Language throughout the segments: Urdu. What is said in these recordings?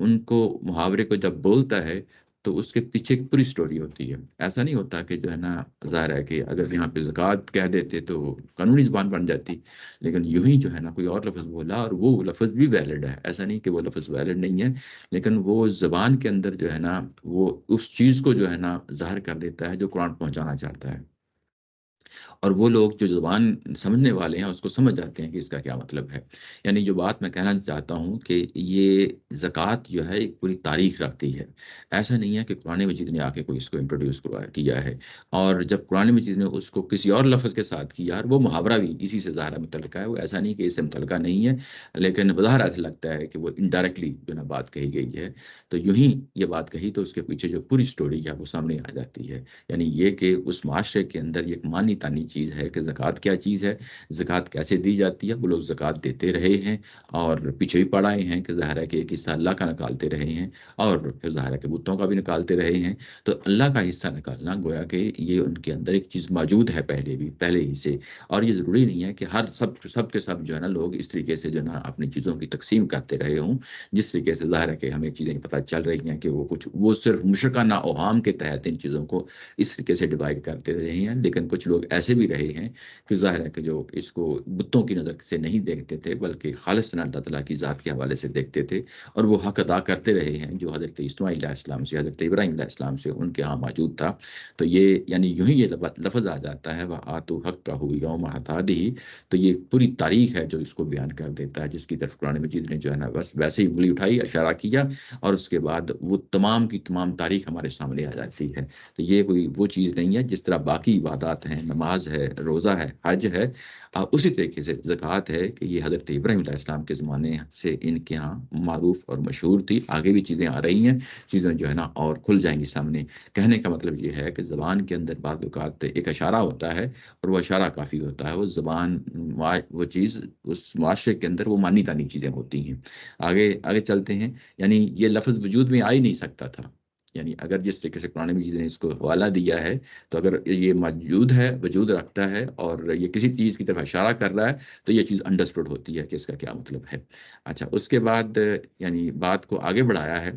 ان کو محاورے کو جب بولتا ہے تو اس کے پیچھے ایک پوری سٹوری ہوتی ہے. ایسا نہیں ہوتا کہ جو ہے نا، ظاہر ہے کہ اگر یہاں پہ زکوٰۃ کہہ دیتے تو قانونی زبان بن جاتی، لیکن یوں ہی جو ہے نا کوئی اور لفظ بولا اور وہ لفظ بھی ویلڈ ہے. ایسا نہیں کہ وہ لفظ ویلڈ نہیں ہے، لیکن وہ زبان کے اندر جو ہے نا وہ اس چیز کو جو ہے نا ظاہر کر دیتا ہے جو قرآن پہنچانا چاہتا ہے. اور وہ لوگ جو زبان سمجھنے والے ہیں اس کو سمجھ جاتے ہیں کہ اس کا کیا مطلب ہے. یعنی جو بات میں کہنا چاہتا ہوں کہ یہ زکوٰۃ جو ہے ایک پوری تاریخ رکھتی ہے. ایسا نہیں ہے کہ قرآن مجید نے آ کے کوئی اس کو انٹروڈیوس کیا ہے، اور جب قرآن مجید نے اس کو کسی اور لفظ کے ساتھ کیا، اور وہ محاورہ بھی اسی سے ظاہر متعلقہ ہے، وہ ایسا نہیں کہ اس سے متعلقہ نہیں ہے، لیکن بظاہر ایسا لگتا ہے کہ وہ انڈائریکٹلی جو نا بات کہی گئی ہے. تو یوں ہی یہ بات کہی تو اس کے پیچھے جو پوری سٹوری ہے وہ سامنے آ جاتی ہے. یعنی یہ کہ اس معاشرے کے اندر یہ ایک مانی تانی چیز ہے کہ زکوٰۃ کیا چیز ہے، زکوٰۃ کیسے دی جاتی ہے. وہ لوگ زکوٰۃ دیتے رہے ہیں، اور پیچھے بھی پڑھائے ہیں کہ ظاہر ہے کہ ایک حصہ اللہ کا نکالتے رہے ہیں، اور پھر ظاہر ہے کہ بتوں کا بھی نکالتے رہے ہیں. تو اللہ کا حصہ نکالنا گویا کہ یہ ان کے اندر ایک چیز موجود ہے پہلے ہی سے. اور یہ ضروری نہیں ہے کہ ہر سب کے سب جو ہے نا لوگ اس طریقے سے جو ہے نا اپنی چیزوں کی تقسیم کرتے رہے ہوں، جس طریقے سے ظاہر ہے کہ ہمیں چیزیں پتہ چل رہی ہیں کہ وہ صرف مشرکانہ اوہام کے تحت ان چیزوں کو اس طریقے سے ڈیوائڈ کرتے رہے ہیں. لیکن کچھ لوگ ایسے بھی رہے ہیں کہ ظاہر ہے کہ جو اس کو بتوں کی نظر سے نہیں دیکھتے تھے، بلکہ خالص اللہ تعالیٰ کی ذات کے حوالے سے دیکھتے تھے، اور وہ حق ادا کرتے رہے ہیں جو حضرت اسماعیل علیہ السلام سے، حضرت ابراہیم علیہ السلام سے ان کے ہاں موجود تھا. تو یہ یعنی یوں ہی یہ لفظ آ جاتا ہے وہ آتو حق کا ہو یوم حتادی. تو یہ پوری تاریخ ہے جو اس کو بیان کر دیتا ہے، جس کی طرف قرآن مجید نے جو ہے نا بس ویسے ہی انگلی اٹھائی، اشارہ کیا، اور اس کے بعد وہ تمام کی تمام تاریخ ہمارے سامنے آ جاتی ہے. تو یہ کوئی وہ چیز نہیں ہے جس طرح باقی عبادات ہیں، نماز ہے، روزہ ہے، حج ہے، اسی طریقے سے زکوٰۃ ہے کہ یہ حضرت ابراہیم علیہ السلام کے زمانے سے ان کے ہاں معروف اور مشہور تھی. آگے بھی چیزیں آ رہی ہیں، چیزیں جو ہے نا اور کھل جائیں گی سامنے. کہنے کا مطلب یہ ہے کہ زبان کے اندر بعض اوقات ایک اشارہ ہوتا ہے، اور وہ اشارہ کافی ہوتا ہے. وہ زبان وہ چیز اس معاشرے کے اندر وہ مانی تانی چیزیں ہوتی ہیں. آگے آگے چلتے ہیں. یعنی یہ لفظ وجود میں آ ہی نہیں سکتا تھا. یعنی اگر جس طریقے سے قرآن مجید نے اس کو حوالہ دیا ہے، تو اگر یہ موجود ہے، وجود رکھتا ہے، اور یہ کسی چیز کی طرف اشارہ کر رہا ہے، تو یہ چیز انڈرسٹوڈ ہوتی ہے کہ اس کا کیا مطلب ہے. اچھا، اس کے بعد یعنی بات کو آگے بڑھایا ہے،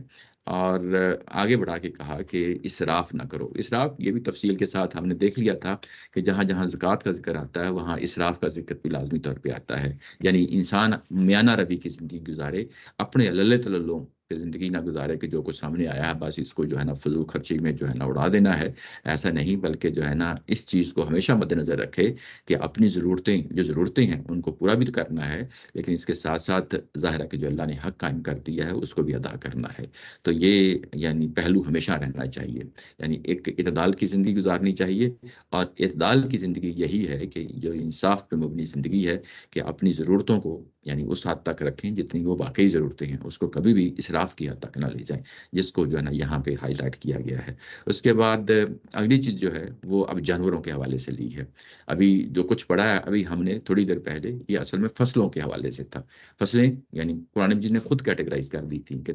اور آگے بڑھا کے کہا کہ اسراف نہ کرو. اسراف یہ بھی تفصیل کے ساتھ ہم نے دیکھ لیا تھا کہ جہاں جہاں زکوٰۃ کا ذکر آتا ہے وہاں اسراف کا ذکر بھی لازمی طور پہ آتا ہے. یعنی انسان میانہ روی کی زندگی گزارے، اپنے اللہ تلوں پہ زندگی نہ گزارے کہ جو کچھ سامنے آیا ہے بس اس کو جو ہے نا فضول خرچی میں جو ہے نا اڑا دینا ہے. ایسا نہیں، بلکہ جو ہے نا اس چیز کو ہمیشہ مد نظر رکھے کہ اپنی ضرورتیں ہیں ان کو پورا بھی تو کرنا ہے، لیکن اس کے ساتھ ساتھ ظاہر ہے کہ جو اللہ نے حق قائم کر دیا ہے اس کو بھی ادا کرنا ہے. تو یہ یعنی پہلو ہمیشہ رہنا چاہیے. یعنی ایک اعتدال کی زندگی گزارنی چاہیے، اور اعتدال کی زندگی یہی ہے کہ جو انصاف پہ مبنی زندگی ہے، کہ اپنی ضرورتوں کو یعنی اس حد تک رکھیں جتنی وہ واقعی ضرورتیں ہیں، اس کو کبھی بھی اسراف کی حد تک نہ لے جائیں، جس کو جو ہے نا یہاں پہ ہائی لائٹ کیا گیا ہے. اس کے بعد اگلی چیز جو ہے وہ اب جانوروں کے حوالے سے لی ہے. ابھی جو کچھ پڑھا ہے ابھی ہم نے تھوڑی دیر پہلے، یہ اصل میں فصلوں کے حوالے سے تھا. فصلیں یعنی قرآن مجید نے خود کیٹیگرائز کر دی تھی کہ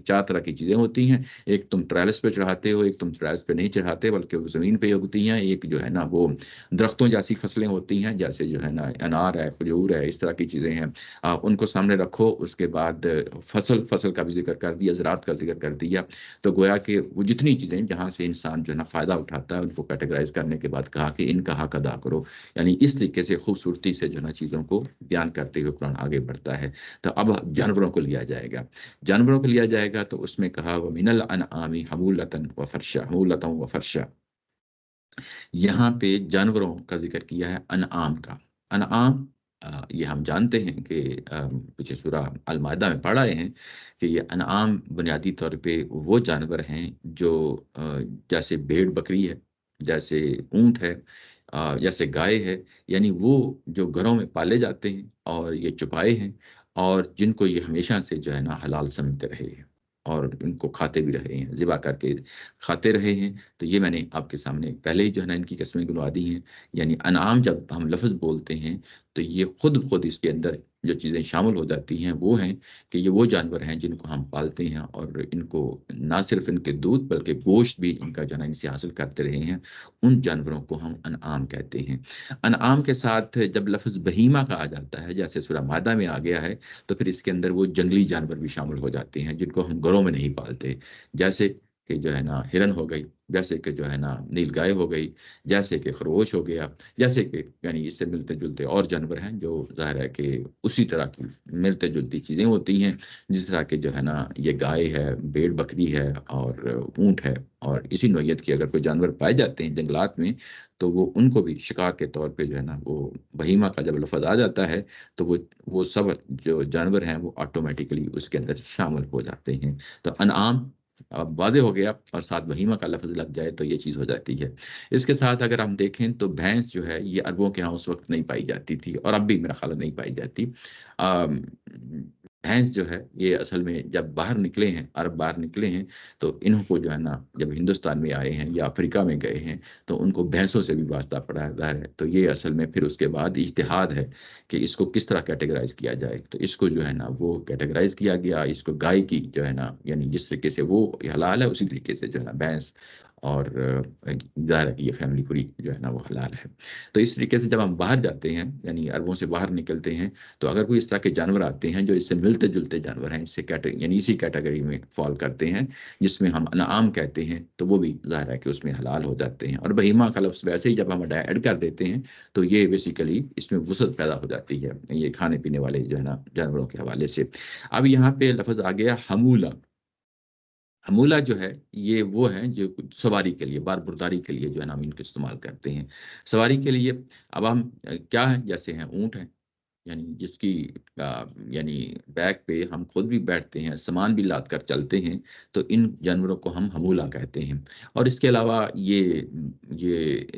4 طرح کی چیزیں ہوتی ہیں. ایک تم ٹرائلس پہ چڑھاتے ہو، ایک تم ٹرائلس پہ نہیں چڑھاتے بلکہ وہ زمین پہ اگتی ہیں، ایک جو ہے نا وہ درختوں جیسی فصلیں ہوتی ہیں، جیسے جو ہے نا انار ہے، کھجور ہے، اس طرح کی چیزیں ہیں. ان کو سامنے رکھو. اس کے بعد فصل کا بھی ذکر کر دیا، زراعت کا ذکر کر دیا. تو گویا کہ وہ جتنی چیزیں جہاں سے انسان جو ہے نا فائدہ اٹھاتا ہے ان کو کیٹیگرائز کرنے کے بعد کہا کہ ان کا حق ادا کرو. یعنی اس طریقے سے خوبصورتی سے جو ہے نا چیزوں کو بیان کرتے ہوئے قرآن آگے بڑھتا ہے. تو اب جانوروں کو لیا جائے گا. جانوروں کو لیا جائے گا تو اس میں کہا وہ من الانعام حمولۃ و فرشا، حمولۃ و فرشا. یہاں پہ جانوروں کا ذکر کیا ہے، انعام کا. انعام یہ ہم جانتے ہیں کہ پیچھے سورہ المائدہ میں پڑھ آئے ہیں کہ یہ انعام بنیادی طور پہ وہ جانور ہیں جو جیسے بھیڑ بکری ہے، جیسے اونٹ ہے، جیسے گائے ہے. یعنی وہ جو گھروں میں پالے جاتے ہیں اور یہ چپائے ہیں، اور جن کو یہ ہمیشہ سے جو ہے نا حلال سمجھتے رہے ہیں، اور ان کو کھاتے بھی رہے ہیں، ذبح کر کے کھاتے رہے ہیں. تو یہ میں نے آپ کے سامنے پہلے ہی جو ہے نا ان کی قسمیں گنوا دی ہیں. یعنی انعام جب ہم لفظ بولتے ہیں تو یہ خود خود اس کے اندر جو چیزیں شامل ہو جاتی ہیں وہ ہیں کہ یہ وہ جانور ہیں جن کو ہم پالتے ہیں، اور ان کو نہ صرف ان کے دودھ بلکہ گوشت بھی ان کا جو ہے نا ان سے حاصل کرتے رہے ہیں، ان جانوروں کو ہم انعام کہتے ہیں۔ انعام کے ساتھ جب لفظ بہیمہ کا آ جاتا ہے، جیسے سورہ مائدہ میں آ گیا ہے، تو پھر اس کے اندر وہ جنگلی جانور بھی شامل ہو جاتے ہیں جن کو ہم گھروں میں نہیں پالتے، جیسے کہ جو ہے نا ہرن ہو گئی، جیسے کہ جو ہے نا نیل گائے ہو گئی، جیسے کہ خرگوش ہو گیا، جیسے کہ یعنی اس سے ملتے جلتے اور جانور ہیں جو ظاہر ہے کہ اسی طرح کی ملتے جلتی چیزیں ہوتی ہیں، جس طرح کہ جو ہے نا یہ گائے ہے، بھیڑ بکری ہے اور اونٹ ہے، اور اسی نوعیت کے اگر کوئی جانور پائے جاتے ہیں جنگلات میں، تو وہ ان کو بھی شکار کے طور پہ جو ہے نا وہ بہیمہ کا جب لفظ آ جاتا ہے تو وہ سب جو جانور ہیں وہ آٹومیٹیکلی اس کے اندر شامل ہو جاتے ہیں۔ تو انعام اب واضح ہو گیا، اور ساتھ بہیمہ کا لفظ لگ جائے تو یہ چیز ہو جاتی ہے۔ اس کے ساتھ اگر ہم دیکھیں تو بھینس جو ہے یہ عربوں کے ہاں اس وقت نہیں پائی جاتی تھی، اور اب بھی میرا خیال ہے نہیں پائی جاتی۔ آم، بھینس جو ہے یہ اصل میں جب باہر نکلے ہیں، عرب باہر نکلے ہیں، تو انہوں کو جو ہے نا جب ہندوستان میں آئے ہیں یا افریقہ میں گئے ہیں تو ان کو بھینسوں سے بھی واسطہ پڑا ہے، ظاہر ہے۔ تو یہ اصل میں پھر اس کے بعد اجتہاد ہے کہ اس کو کس طرح کیٹیگرائز کیا جائے، تو اس کو جو ہے نا وہ کیٹیگرائز کیا گیا، اس کو گائے کی جو ہے نا یعنی جس طریقے سے وہ حلال ہے اسی طریقے سے جو ہے نا بھینس اور ظاہر ہے کہ یہ فیملی پوری جو ہے نا وہ حلال ہے۔ تو اس طریقے سے جب ہم باہر جاتے ہیں یعنی عربوں سے باہر نکلتے ہیں، تو اگر کوئی اس طرح کے جانور آتے ہیں جو اس سے ملتے جلتے جانور ہیں، اس سے یعنی اسی کیٹیگری میں فال کرتے ہیں جس میں ہم انعام کہتے ہیں، تو وہ بھی ظاہر ہے کہ اس میں حلال ہو جاتے ہیں۔ اور بہیمہ کا لفظ ویسے ہی جب ہم ایڈ کر دیتے ہیں تو یہ بیسیکلی اس میں وسعت پیدا ہو جاتی ہے، یہ کھانے پینے والے جو ہے نا جانوروں کے حوالے سے۔ اب یہاں پہ لفظ آ گیا حمولہ۔ حمولہ جو ہے یہ وہ ہیں جو سواری کے لیے، بار برداری کے لیے جو ہے نا ہم ان کو استعمال کرتے ہیں سواری کے لیے۔ اب ہم کیا ہیں، جیسے ہیں اونٹ ہیں، یعنی جس کی یعنی بیک پہ ہم خود بھی بیٹھتے ہیں، سامان بھی لاد کر چلتے ہیں، تو ان جانوروں کو ہم حمولہ کہتے ہیں۔ اور اس کے علاوہ یہ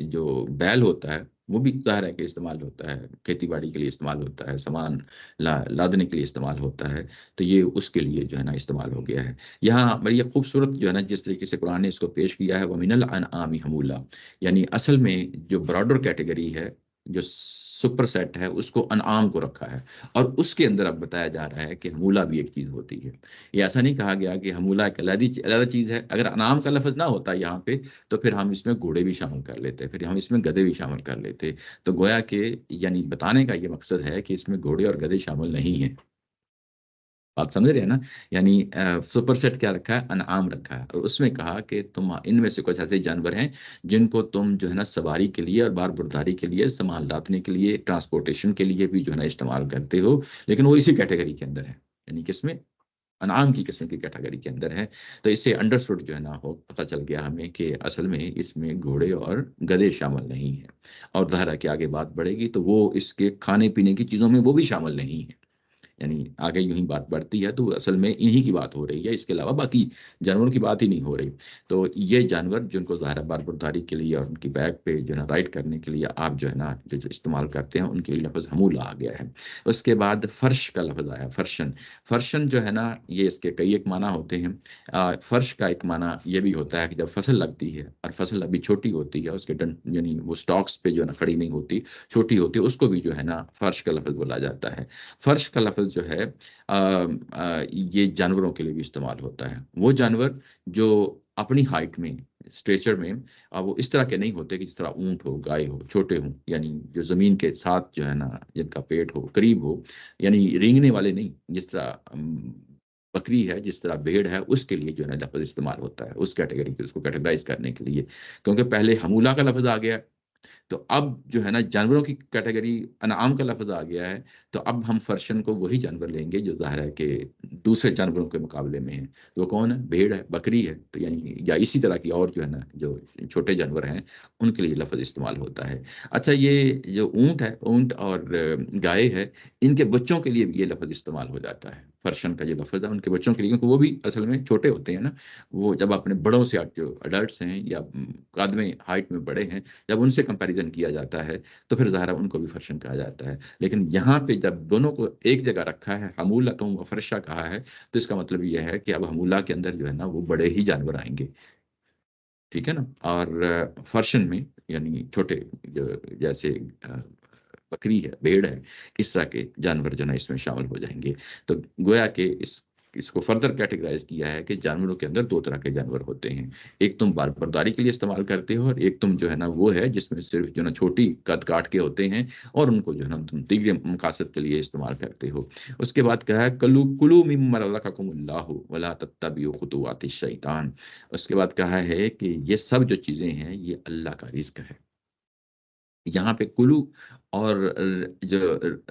جو بیل ہوتا ہے وہ بھی ظاہر ہے کہ استعمال ہوتا ہے، کھیتی باڑی کے لیے استعمال ہوتا ہے، سامان لادنے کے لیے استعمال ہوتا ہے، تو یہ اس کے لیے جو ہے نا استعمال ہو گیا ہے۔ یہاں بڑی یہ خوبصورت جو ہے نا جس طریقے سے قرآن نے اس کو پیش کیا ہے، وَمِنَ الْأَنْعَامِ حَمُولًا، یعنی اصل میں جو براڈر کیٹیگری ہے، جو سپر سیٹ ہے، اس کو انعام کو رکھا ہے، اور اس کے اندر اب بتایا جا رہا ہے کہ حمولہ بھی ایک چیز ہوتی ہے۔ یہ ایسا نہیں کہا گیا کہ حمولہ ایک علیحدہ چیز ہے۔ اگر انعام کا لفظ نہ ہوتا یہاں پہ تو پھر ہم اس میں گھوڑے بھی شامل کر لیتے، پھر ہم اس میں گدھے بھی شامل کر لیتے۔ تو گویا کہ یعنی بتانے کا یہ مقصد ہے کہ اس میں گھوڑے اور گدھے شامل نہیں ہیں۔ بات سمجھ رہے ہیں نا؟ یعنی سپر سیٹ کیا رکھا ہے، انعام رکھا ہے، اور اس میں کہا کہ تم ان میں سے کچھ ایسے جانور ہیں جن کو تم جو ہے نا سواری کے لیے اور بار برداری کے لیے، سامان لادنے کے لیے، ٹرانسپورٹیشن کے لیے بھی جو ہے نا استعمال کرتے ہو، لیکن وہ اسی کیٹیگری کے اندر ہے، یعنی کس میں، انعام کی قسم کی کیٹیگری کے اندر ہے۔ تو اس سے انڈرسٹوڈ جو ہے نا ہو پتہ چل گیا ہمیں کہ اصل میں اس میں گھوڑے اور گدھے شامل نہیں ہیں، اور ظاہر ہے کہ آگے بات بڑھے گی تو وہ اس کے کھانے پینے کی چیزوں میں وہ بھی شامل نہیں ہیں، یعنی آگے یوں ہی بات بڑھتی ہے تو اصل میں انہی کی بات ہو رہی ہے، اس کے علاوہ باقی جانوروں کی بات ہی نہیں ہو رہی۔ تو یہ جانور جن کو ظاہر بار برداری کے لیے اور ان کی بیک پہ جو ہے نا رائڈ کرنے کے لیے آپ جو ہے نا جو استعمال کرتے ہیں، ان کے لیے لفظ حمولہ آ گیا ہے۔ اس کے بعد فرش کا لفظ آیا، فرشن۔ فرشن جو ہے نا یہ اس کے کئی ایک معنی ہوتے ہیں۔ فرش کا ایک معنی یہ بھی ہوتا ہے کہ جب فصل لگتی ہے اور فصل ابھی چھوٹی ہوتی ہے، اس کے یعنی وہ سٹاکس پہ جو ہے نا کھڑی نہیں ہوتی، چھوٹی ہوتی ہے، اس کو بھی جو ہے نا فرش کا لفظ بولا جاتا ہے۔ فرش کا لفظ جو ہے یہ جانوروں کے لیے بھی استعمال ہوتا ہے۔ وہ جانور جو اپنی ہائٹ میں، اسٹریچر میں وہ اس طرح کے نہیں ہوتے کہ جس طرح اونٹ ہو، گائے ہو، چھوٹے ہوں، یعنی جو زمین کے ساتھ جو ہے نا جن کا پیٹ ہو، قریب ہو، یعنی رینگنے والے نہیں، جس طرح بکری ہے، جس طرح بھیڑ ہے، اس کے لیے جو ہے نا لفظ استعمال ہوتا ہے، اس کیٹیگری کے، اس کو کیٹیگرائز کرنے کے لیے، کیونکہ پہلے حمولہ کا لفظ آ گیا، تو اب جو ہے نا جانوروں کی کیٹیگری انعام کا لفظ آ گیا ہے، تو اب ہم فرشن کو وہی جانور لیں گے جو ظاہر ہے کہ دوسرے جانوروں کے مقابلے میں ہیں۔ تو وہ کون ہے، بھیڑ ہے، بکری ہے، تو یعنی یا اسی طرح کی اور جو ہے نا جو چھوٹے جانور ہیں ان کے لیے لفظ استعمال ہوتا ہے۔ اچھا، یہ جو اونٹ ہے، اونٹ اور گائے ہے، ان کے بچوں کے لیے بھی یہ لفظ استعمال ہو جاتا ہے، فرشن کا جو لفظ ہے ان کے بچوں کے لیے، کیونکہ وہ بھی اصل میں چھوٹے ہوتے ہیں نا، وہ جب اپنے بڑوں سے جو اڈلٹس ہیں یا قد میں ہائٹ میں بڑے ہیں، جب ان سے کمپیریزن کیا جاتا ہے تو پھر ظاہر ان کو بھی فرشن کہا جاتا ہے۔ لیکن یہاں پہ جب دونوں کو ایک جگہ رکھا ہے، حمولتم و فرشا کہا ہے، تو اس کا مطلب یہ ہے کہ اب حمولہ کے اندر جو ہے نا وہ بڑے ہی جانور آئیں گے، ٹھیک ہے نا، اور فرشن میں یعنی چھوٹے، جو جیسے بکری ہے، بھیڑ ہے، اس طرح کے جانور جو ہے نا اس میں شامل ہو جائیں گے۔ تو گویا کہ اس کو فردر کیٹیگرائز کیا ہے کہ جانوروں کے اندر دو طرح کے جانور ہوتے ہیں، ایک تم بال برداری کے لیے استعمال کرتے ہو، اور ایک تم جو ہے نا وہ ہے جس میں صرف جو ہے نا چھوٹی قد کاٹ کے ہوتے ہیں اور ان کو جو ہے نا تم دیگر مقاصد کے لیے استعمال کرتے ہو۔ اس کے بعد کہا ہے کلو کلو مما رزقکم اللہ ولا تتبعوا خطوات الشیطان۔ اس کے بعد کہا ہے کہ یہ سب جو چیزیں ہیں یہ اللہ کا رزق ہے۔ یہاں پہ کلو اور جو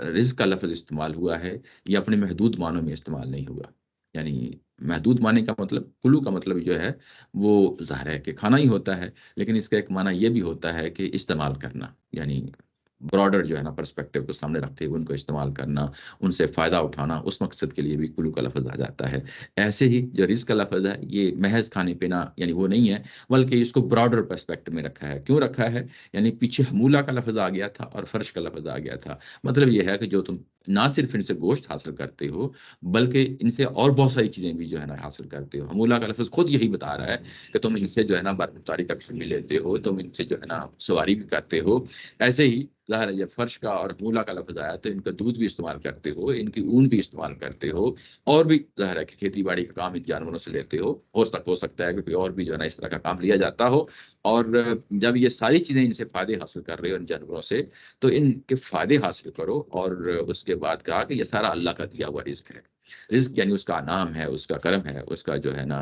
رزق کا لفظ استعمال ہوا ہے یہ اپنے محدود معنوں میں استعمال نہیں ہوا، یعنی محدود معنی کا مطلب، کلو کا مطلب جو ہے وہ ظاہر ہے کہ کھانا ہی ہوتا ہے، لیکن اس کا ایک معنی یہ بھی ہوتا ہے کہ استعمال کرنا، یعنی براڈر جو ہے نا پرسپیکٹیو کو سامنے رکھتے ہوئے ان کو استعمال کرنا، ان سے فائدہ اٹھانا، اس مقصد کے لیے بھی کلو کا لفظ آ جاتا ہے۔ ایسے ہی جو رزق کا لفظ ہے یہ محض کھانے پینا یعنی وہ نہیں ہے، بلکہ اس کو براڈر پرسپیکٹو میں رکھا ہے۔ کیوں رکھا ہے؟ یعنی پیچھے حمولہ کا لفظ آ گیا تھا اور فرش کا لفظ آ گیا تھا، مطلب یہ ہے کہ جو تم نہ صرف ان سے گوشت حاصل کرتے ہو بلکہ ان سے اور بہت ساری چیزیں بھی جو ہے نا حاصل کرتے ہو۔ حمولہ کا لفظ خود یہی بتا رہا ہے کہ تم ان سے جو ہے نا برفداری تقسیم بھی لیتے ہو، تم ان سے جو ہے نا سواری بھی کرتے ہو۔ ایسے ہی ظاہر ہے جب فرش کا اور حمولہ کا لفظ آیا تو ان کا دودھ بھی استعمال کرتے ہو، ان کی اون بھی استعمال کرتے ہو، اور بھی ظاہر ہے کہ کھیتی باڑی کا کام ان جانوروں سے لیتے ہو سکتا ہے کہ کوئی اور بھی جو ہے نا اس طرح کا کام لیا جاتا ہو۔ اور جب یہ ساری چیزیں ان سے فائدے حاصل کر رہے ہو ان جانوروں سے، تو ان کے فائدے حاصل کرو، اور اس کے بعد کہا کہ یہ سارا اللہ کا دیا ہوا رزق ہے۔ رزق یعنی اس کا انعام ہے، اس کا کرم ہے، اس کا جو ہے نا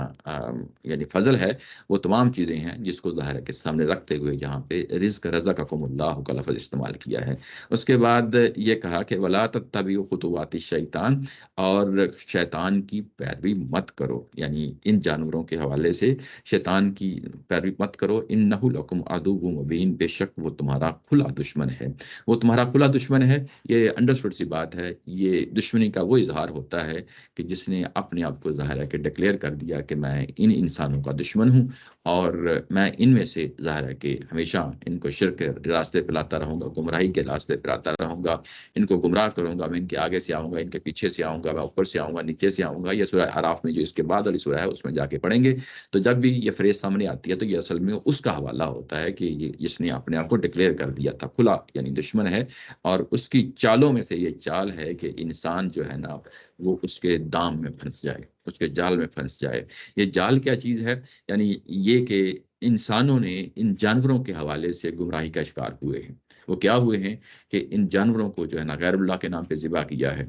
یعنی فضل ہے، وہ تمام چیزیں ہیں جس کو ظاہر کے سامنے رکھتے ہوئے یہاں پہ رزق رزقکم اللہ کا لفظ استعمال کیا ہے۔ اس کے بعد یہ کہا کہ ولا تتبعوا خطوات الشیطان، اور شیطان کی پیروی مت کرو، یعنی ان جانوروں کے حوالے سے شیطان کی پیروی مت کرو۔ انہ لکم عدو مبین، بے شک وہ تمہارا کھلا دشمن ہے، وہ تمہارا کھلا دشمن ہے۔ یہ انڈرسٹوڈ سی بات ہے، یہ دشمنی کا وہ اظہار ہوتا ہے کہ جس نے اپنے آپ کو ظاہر ہے کہ ڈکلیئر کر دیا کہ میں ان انسانوں کا دشمن ہوں، اور میں ان میں سے ظاہر ہے کہ ہمیشہ ان کو شرک کے راستے پہ لاتا رہوں گا، گمراہی کے راستے پہ لاتا رہوں گا، ان کو گمراہ کروں گا، میں ان کے آگے سے آؤں گا، ان کے پیچھے سے آؤں گا، میں اوپر سے آؤں گا، نیچے سے آؤں گا۔ یہ سورہ اعراف میں جو اس کے بعد والی سورہ ہے اس میں جا کے پڑھیں گے، تو جب بھی یہ فریز سامنے آتی ہے تو یہ اصل میں اس کا حوالہ ہوتا ہے کہ یہ جس نے اپنے آپ کو ڈکلیئر کر دیا تھا کھلا یعنی دشمن ہے، اور اس کی چالوں میں سے یہ چال ہے کہ انسان جو ہے نا وہ اس کے دام میں پھنس جائے، اس کے جال میں پھنس جائے۔ یہ جال کیا چیز ہے؟ یعنی یہ کہ انسانوں نے ان جانوروں کے حوالے سے گمراہی کا شکار ہوئے ہیں۔ وہ کیا ہوئے ہیں کہ ان جانوروں کو جو ہے نا غیر اللہ کے نام پہ ذبح کیا ہے،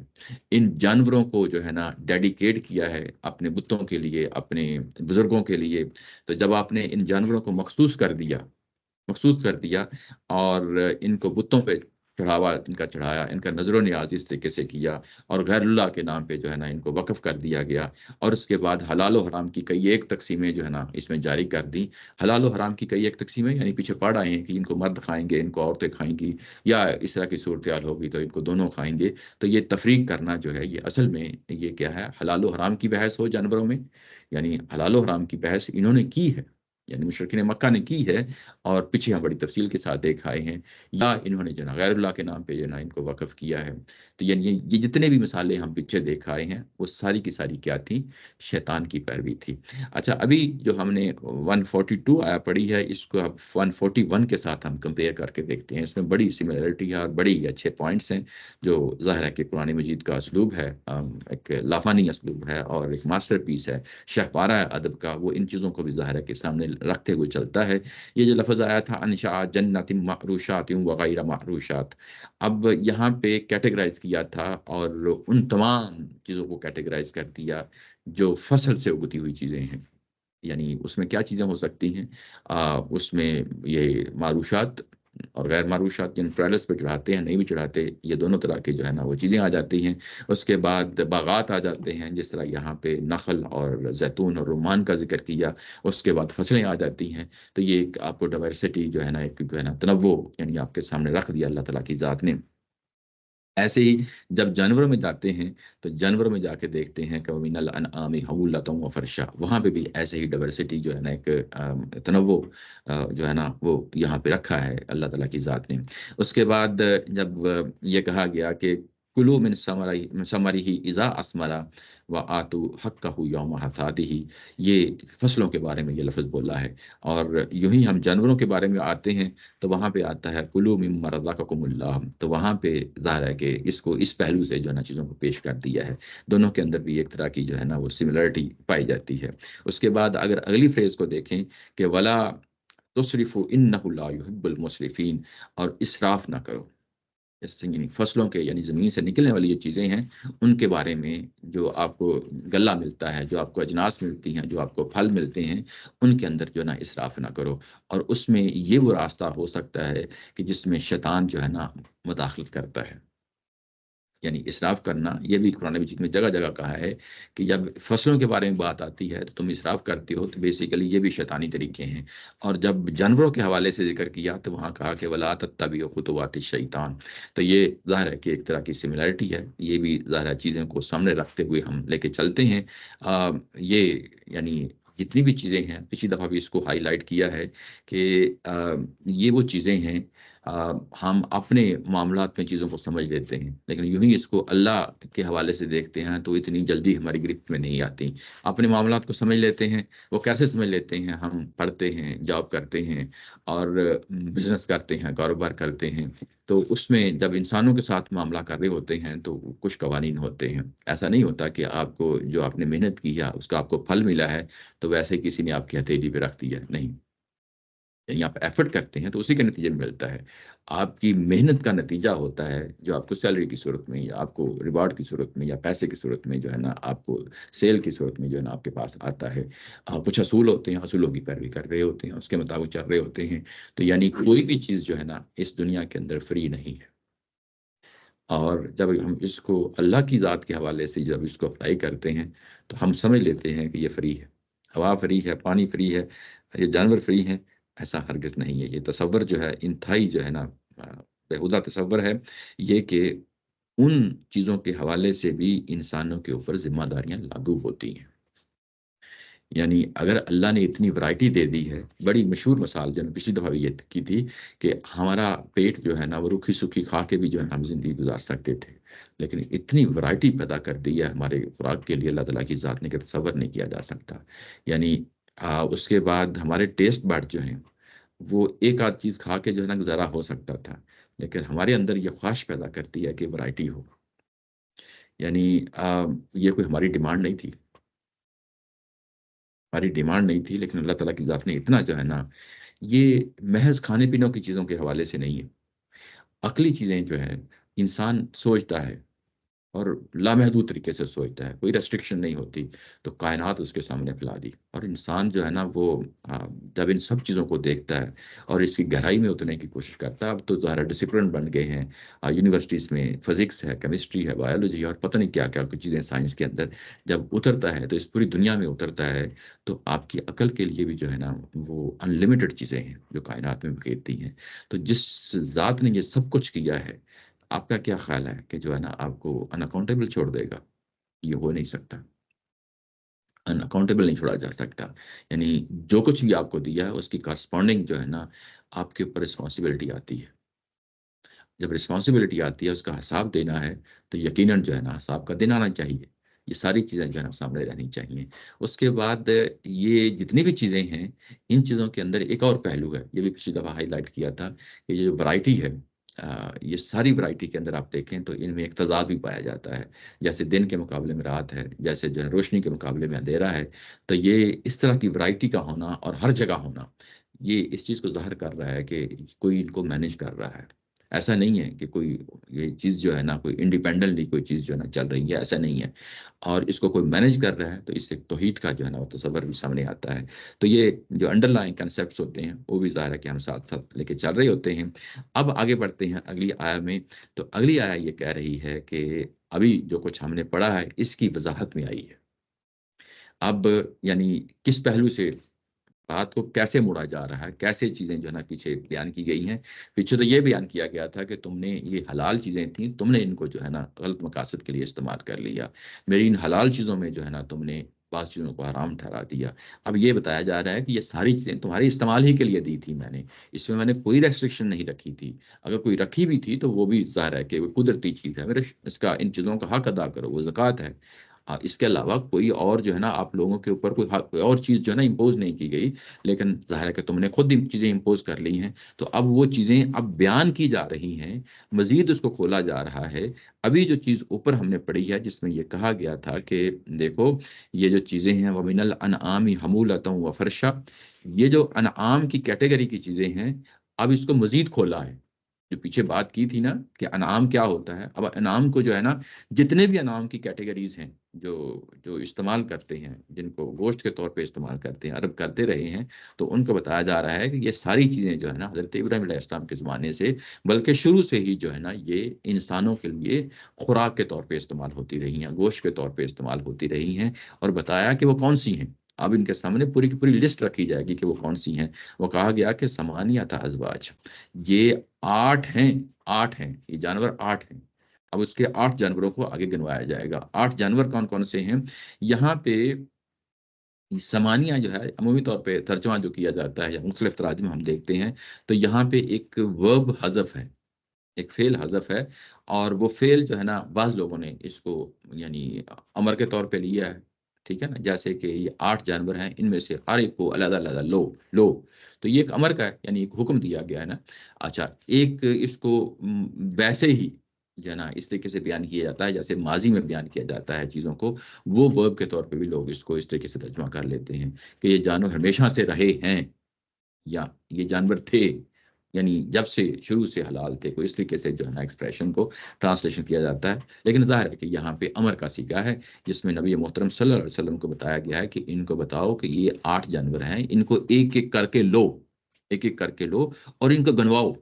ان جانوروں کو جو ہے نا ڈیڈیکیٹ کیا ہے اپنے بتوں کے لیے، اپنے بزرگوں کے لیے۔ تو جب آپ نے ان جانوروں کو مخصوص کر دیا اور ان کو بتوں پہ چڑھاوا ان کا چڑھایا، ان کا نظر و نیاز اس طریقے سے کیا، اور غیر اللہ کے نام پہ جو ہے نا ان کو وقف کر دیا گیا، اور اس کے بعد حلال و حرام کی کئی ایک تقسیمیں جو ہے نا اس میں جاری کر دیں۔ حلال و حرام کی کئی ایک تقسیمیں یعنی پیچھے پڑھ آئے ہیں کہ ان کو مرد کھائیں گے، ان کو عورتیں کھائیں گی، یا اس طرح کی صورتحال ہوگی تو ان کو دونوں کھائیں گے۔ تو یہ تفریق کرنا جو ہے یہ اصل میں یہ کیا ہے؟ حلال و حرام کی بحث ہو جانوروں میں، یعنی حلال و حرام کی بحث انہوں نے کی ہے، یعنی مشرکین مکہ نے کی ہے، اور پیچھے ہم بڑی تفصیل کے ساتھ دیکھ آئے ہیں، یا انہوں نے جو نا غیر اللہ کے نام پہ جو نا ان کو وقف کیا ہے۔ تو یعنی یہ جتنے بھی مثالیں ہم پیچھے دیکھ آئے ہیں وہ ساری کی ساری کیا تھیں؟ شیطان کی پیروی تھی۔ اچھا، ابھی جو ہم نے 142 آیا پڑھی ہے، اس کو اب 141 کے ساتھ ہم کمپیئر کر کے دیکھتے ہیں۔ اس میں بڑی سملیرٹی ہے اور بڑی اچھے پوائنٹس ہیں، جو ظاہر ہے کہ قرآن مجید کا اسلوب ہے، ایک لافانی اسلوب ہے اور ایک ماسٹر پیس ہے شہپارہ ادب کا، وہ ان چیزوں کو بھی ظاہر ہے کہ سامنے رکھتے ہوئے چلتا ہے۔ یہ جو لفظ آیا تھا انشاء جنت معروشات وغیرہ معروشات، اب یہاں پہ کیٹیگرائز کیا تھا اور ان تمام چیزوں کو کیٹیگرائز کر دیا جو فصل سے اگتی ہوئی چیزیں ہیں۔ یعنی اس میں کیا چیزیں ہو سکتی ہیں؟ اس میں یہ معروشات اور غیر معروشات، جن ٹرائلس پہ چڑھاتے ہیں نہیں بھی چڑھاتے، یہ دونوں طرح کے جو ہے نا وہ چیزیں آ جاتی ہیں۔ اس کے بعد باغات آ جاتے ہیں، جس طرح یہاں پہ نخل اور زیتون اور رمان کا ذکر کیا۔ اس کے بعد فصلیں آ جاتی ہیں۔ تو یہ ایک آپ کو ڈائیورسٹی جو ہے نا، ایک جو ہے نا تنوع یعنی آپ کے سامنے رکھ دیا اللہ تعالیٰ کی ذات نے۔ ایسے ہی جب جانوروں میں جاتے ہیں تو جانوروں میں جا کے دیکھتے ہیں کہ وَمِنَ الْأَنْعَامِ حَمُولَةٌ وَفَرْشًا، وہاں پہ بھی ایسے ہی ڈائیورسٹی جو ہے نا ایک تنوع جو ہے نا وہ یہاں پہ رکھا ہے اللہ تعالیٰ کی ذات نے۔ اس کے بعد جب یہ کہا گیا کہ کلو من ثمرہ اذا اسمرا وآتوا حقہ یوم حصادہ، یہ فصلوں کے بارے میں یہ لفظ بولا ہے۔ اور یوں ہی ہم جانوروں کے بارے میں آتے ہیں تو وہاں پہ آتا ہے کلو مما رزقکم اللہ، تو وہاں پہ ظاہر ہے کہ اس کو اس پہلو سے جو ہے نا چیزوں کو پیش کر دیا ہے۔ دونوں کے اندر بھی ایک طرح کی جو ہے نا وہ سملرٹی پائی جاتی ہے۔ اس کے بعد اگر اگلی فریز کو دیکھیں کہ ولا تصرفوا انہ لا یحب المسرفین، اور اسراف نہ کرو، یعنی فصلوں کے یعنی زمین سے نکلنے والی یہ چیزیں ہیں ان کے بارے میں، جو آپ کو غلہ ملتا ہے، جو آپ کو اجناس ملتی ہیں، جو آپ کو پھل ملتے ہیں، ان کے اندر جو ہے نا اسراف نہ کرو۔ اور اس میں یہ وہ راستہ ہو سکتا ہے کہ جس میں شیطان جو ہے نا مداخلت کرتا ہے، یعنی اسراف کرنا، یہ بھی قرآن مجید میں جگہ جگہ کہا ہے کہ جب فصلوں کے بارے میں بات آتی ہے تو تم اسراف کرتے ہو، تو بیسیکلی یہ بھی شیطانی طریقے ہیں۔ اور جب جانوروں کے حوالے سے ذکر کیا تو وہاں کہا کہ ولا تتبعوا خطوات الشیطان، تو یہ ظاہر ہے کہ ایک طرح کی سملیرٹی ہے، یہ بھی ظاہر ہے چیزوں کو سامنے رکھتے ہوئے ہم لے کے چلتے ہیں۔ یہ یعنی جتنی بھی چیزیں ہیں، پچھلی دفعہ بھی اس کو ہائی لائٹ کیا ہے کہ یہ وہ چیزیں ہیں، ہم اپنے معاملات میں چیزوں کو سمجھ لیتے ہیں، لیکن یوں ہی اس کو اللہ کے حوالے سے دیکھتے ہیں تو اتنی جلدی ہماری گرفت میں نہیں آتی۔ اپنے معاملات کو سمجھ لیتے ہیں، وہ کیسے سمجھ لیتے ہیں؟ ہم پڑھتے ہیں، جاب کرتے ہیں اور بزنس کرتے ہیں، کاروبار کرتے ہیں، تو اس میں جب انسانوں کے ساتھ معاملہ کر رہے ہوتے ہیں تو کچھ قوانین ہوتے ہیں۔ ایسا نہیں ہوتا کہ آپ کو جو آپ نے محنت کی ہے اس کا آپ کو پھل ملا ہے تو ویسے ہی کسی نے آپ کی ہتھیلی پہ رکھ دیا، نہیں، یعنی آپ ایفرٹ کرتے ہیں تو اسی کے نتیجے میں ملتا ہے۔ آپ کی محنت کا نتیجہ ہوتا ہے جو آپ کو سیلری کی صورت میں، یا آپ کو ریوارڈ کی صورت میں، یا پیسے کی صورت میں جو ہے نا آپ کو سیل کی صورت میں جو ہے نا آپ کے پاس آتا ہے۔ کچھ اصول ہوتے ہیں، اصولوں کی پیروی کر رہے ہوتے ہیں، اس کے مطابق چل رہے ہوتے ہیں، تو یعنی کوئی بھی چیز جو ہے نا اس دنیا کے اندر فری نہیں ہے۔ اور جب ہم اس کو اللہ کی ذات کے حوالے سے جب اس کو اپلائی کرتے ہیں تو ہم سمجھ لیتے ہیں کہ یہ فری ہے، ہوا فری ہے، پانی فری ہے، یہ جانور فری ہیں۔ ایسا ہرگز نہیں ہے۔ یہ تصور جو ہے انتہائی جو ہے نا بیہودہ تصور ہے، یہ کہ ان چیزوں کے حوالے سے بھی انسانوں کے اوپر ذمہ داریاں لاگو ہوتی ہیں۔ یعنی اگر اللہ نے اتنی ورائٹی دے دی ہے، بڑی مشہور مثال جو ہے پچھلی دفعہ بھی یہ کی تھی کہ ہمارا پیٹ جو ہے نا وہ روکھی سکھی کھا کے بھی جو ہے نا ہم زندگی گزار سکتے تھے، لیکن اتنی ورائٹی پیدا کر دی ہے ہمارے خوراک کے لیے اللہ تعالیٰ کی ذات نے کہ تصور نہیں کیا جا سکتا۔ یعنی اس کے بعد ہمارے ٹیسٹ بڈ جو ہیں وہ ایک آدھ چیز کھا کے جو ہے نا گزارا ہو سکتا تھا، لیکن ہمارے اندر یہ خواہش پیدا کرتی ہے کہ ورائٹی ہو۔ یعنی یہ کوئی ہماری ڈیمانڈ نہیں تھی، ہماری ڈیمانڈ نہیں تھی، لیکن اللہ تعالیٰ کی ذات نے اتنا جو ہے نا، یہ محض کھانے پینے کی چیزوں کے حوالے سے نہیں ہے، عقلی چیزیں جو ہیں انسان سوچتا ہے اور لامحدود طریقے سے سوچتا ہے، کوئی ریسٹرکشن نہیں ہوتی، تو کائنات اس کے سامنے پھیلا دی، اور انسان جو ہے نا وہ جب ان سب چیزوں کو دیکھتا ہے اور اس کی گہرائی میں اترنے کی کوشش کرتا ہے، اب تو ظاہر ڈسپلن بن گئے ہیں یونیورسٹیز میں، فزکس ہے، کیمسٹری ہے، بایولوجی ہے، اور پتہ نہیں کیا کیا کچھ چیزیں سائنس کے اندر جب اترتا ہے تو اس پوری دنیا میں اترتا ہے، تو آپ کی عقل کے لیے بھی جو ہے نا وہ انلمیٹڈ چیزیں ہیں جو کائنات میں بکھیرتی ہیں۔ تو جس ذات نے یہ سب کچھ کیا ہے، آپ کا کیا خیال ہے کہ جو ہے نا آپ کو ان اکاؤنٹیبل چھوڑ دے گا؟ یہ ہو نہیں سکتا، ان اکاؤنٹیبل نہیں چھوڑا جا سکتا۔ یعنی جو کچھ بھی آپ کو دیا ہے اس کی کارسپونڈنگ جو ہے نا آپ کے اوپر رسپانسبلٹی آتی ہے۔ جب رسپانسبلٹی آتی ہے، اس کا حساب دینا ہے، تو یقیناً جو ہے نا حساب کا دن آنا چاہیے، یہ ساری چیزیں جو ہے نا سامنے رہنی چاہیے۔ اس کے بعد یہ جتنی بھی چیزیں ہیں، ان چیزوں کے اندر ایک اور پہلو ہے، یہ بھی پچھلی دفعہ ہائی لائٹ کیا تھا کہ یہ جو ورائٹی ہے، یہ ساری ورائٹی کے اندر آپ دیکھیں تو ان میں ایک تضاد بھی پایا جاتا ہے، جیسے دن کے مقابلے میں رات ہے، جیسے جو ہے روشنی کے مقابلے میں اندھیرا ہے، تو یہ اس طرح کی ورائٹی کا ہونا اور ہر جگہ ہونا، یہ اس چیز کو ظاہر کر رہا ہے کہ کوئی ان کو مینیج کر رہا ہے۔ ایسا نہیں ہے کہ کوئی یہ چیز جو ہے نا کوئی انڈیپینڈنٹلی کوئی چیز جو ہے نا چل رہی ہے، ایسا نہیں ہے، اور اس کو کوئی مینیج کر رہا ہے، تو اس سے توحید کا جو ہے نا وہ تصور بھی سامنے آتا ہے۔ تو یہ جو انڈر لائن کنسیپٹس ہوتے ہیں وہ بھی ظاہر ہے کہ ہم ساتھ ساتھ لے کے چل رہے ہوتے ہیں۔ اب آگے بڑھتے ہیں اگلی آیا میں، تو اگلی آیا یہ کہہ رہی ہے کہ ابھی جو کچھ ہم نے پڑھا ہے اس کی وضاحت میں آئی ہے، اب یعنی کس پہلو سے بات کو کیسے موڑا جا رہا ہے، کیسے چیزیں جو ہے نا پیچھے بیان کی گئی ہیں۔ پیچھے تو یہ بیان کیا گیا تھا کہ تم نے یہ حلال چیزیں تھیں، تم نے ان کو جو ہے نا غلط مقاصد کے لیے استعمال کر لیا، میری ان حلال چیزوں میں جو ہے نا تم نے بعض چیزوں کو حرام ٹھہرا دیا۔ اب یہ بتایا جا رہا ہے کہ یہ ساری چیزیں تمہارے استعمال ہی کے لیے دی تھی میں نے، اس میں کوئی ریسٹرکشن نہیں رکھی تھی، اگر کوئی رکھی بھی تھی تو وہ بھی ظاہر ہے کہ وہ قدرتی چیز ہے، میرے اس کا ان چیزوں کا حق ادا کرو، وہ زکوٰۃ ہے۔ اس کے علاوہ کوئی اور جو ہے نا آپ لوگوں کے اوپر کوئی کوئی اور چیز جو ہے نا امپوز نہیں کی گئی، لیکن ظاہر ہے کہ تم نے خود چیزیں امپوز کر لی ہیں، تو اب وہ چیزیں اب بیان کی جا رہی ہیں، مزید اس کو کھولا جا رہا ہے۔ ابھی جو چیز اوپر ہم نے پڑھی ہے جس میں یہ کہا گیا تھا کہ دیکھو یہ جو چیزیں ہیں وَمِنَ الْأَنْعَامِ حَمُولَةً وَفَرْشًا، یہ جو انعام کی کیٹیگری کی چیزیں ہیں اب اس کو مزید کھولا ہے۔ جو پیچھے بات کی تھی نا کہ انعام کیا ہوتا ہے، اب انعام کو جو ہے نا جتنے بھی انعام کی کیٹیگریز ہیں جو جو استعمال کرتے ہیں، جن کو گوشت کے طور پہ استعمال کرتے ہیں، عرب کرتے رہے ہیں، تو ان کو بتایا جا رہا ہے کہ یہ ساری چیزیں جو ہے نا حضرت ابراہیم علیہ السلام کے زمانے سے بلکہ شروع سے ہی جو ہے نا یہ انسانوں کے لیے خوراک کے طور پہ استعمال ہوتی رہی ہیں، گوشت کے طور پہ استعمال ہوتی رہی ہیں، اور بتایا کہ وہ کون سی ہیں۔ اب ان کے سامنے پوری کی پوری لسٹ رکھی جائے گی کہ وہ کون سی ہیں۔ وہ کہا گیا کہ ثمانیۃ ازواج، یہ 8 ہیں، 8 ہیں، یہ جانور 8 ہیں۔ اب اس کے 8 جانوروں کو آگے گنوایا جائے گا۔ 8 جانور کون کون سے ہیں؟ یہاں پہ ثمانیہ جو ہے عمومی طور پہ ترجمہ جو کیا جاتا ہے یا مختلف تراجم ہم دیکھتے ہیں تو یہاں پہ ایک ورب حذف ہے، ایک فعل حذف ہے، اور وہ فعل جو ہے نا بعض لوگوں نے اس کو یعنی امر کے طور پہ لیا ہے، ٹھیک ہے نا، جیسے کہ یہ 8 جانور ہیں، ان میں سے ہر ایک کو علیحدہ علیحدہ لو لو، تو یہ ایک امر کا ہے، یعنی ایک حکم دیا گیا ہے نا۔ اچھا، ایک اس کو ویسے ہی جو ہے نا اس طریقے سے بیان کیا جاتا ہے جیسے ماضی میں بیان کیا جاتا ہے چیزوں کو، وہ ورب کے طور پہ بھی لوگ اس کو اس طریقے سے ترجمہ کر لیتے ہیں کہ یہ جانور ہمیشہ سے رہے ہیں، یا یہ جانور تھے، یعنی جب سے شروع سے حلال تھے، کوئی اس طریقے سے جو ہے نا ایکسپریشن کو ٹرانسلیشن کیا جاتا ہے، لیکن ظاہر ہے کہ یہاں پہ امر کا سیگا ہے جس میں نبی محترم صلی اللہ علیہ وسلم کو بتایا گیا ہے کہ ان کو بتاؤ کہ یہ 8 جانور ہیں، ان کو ایک ایک کر کے لو، ایک ایک کر کے لو، اور ان کو گنواؤ،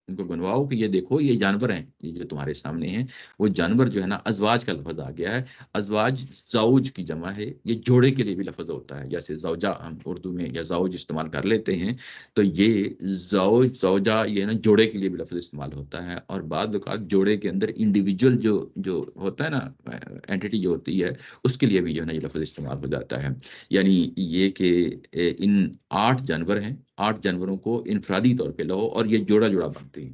ان کو گنواؤ کہ یہ دیکھو یہ جانور ہیں، یہ جو تمہارے سامنے ہیں وہ جانور جو ہے نا، ازواج کا لفظ آ گیا ہے۔ ازواج زوج کی جمع ہے، یہ جوڑے کے لیے بھی لفظ ہوتا ہے، جیسے زوجہ ہم اردو میں یا زوج استعمال کر لیتے ہیں، تو یہ زوج زوجہ یہ نا جوڑے کے لیے بھی لفظ استعمال ہوتا ہے، اور بعض اوقات جوڑے کے اندر انڈیویجول جو جو ہوتا ہے نا اینٹیٹی جو ہوتی ہے اس کے لیے بھی جو ہے نا یہ لفظ استعمال ہو جاتا ہے، یعنی یہ کہ ان 8 جانور ہیں، 8 جانوروں کو انفرادی طور پہ لو، اور یہ جوڑا جوڑا بنتے ہیں،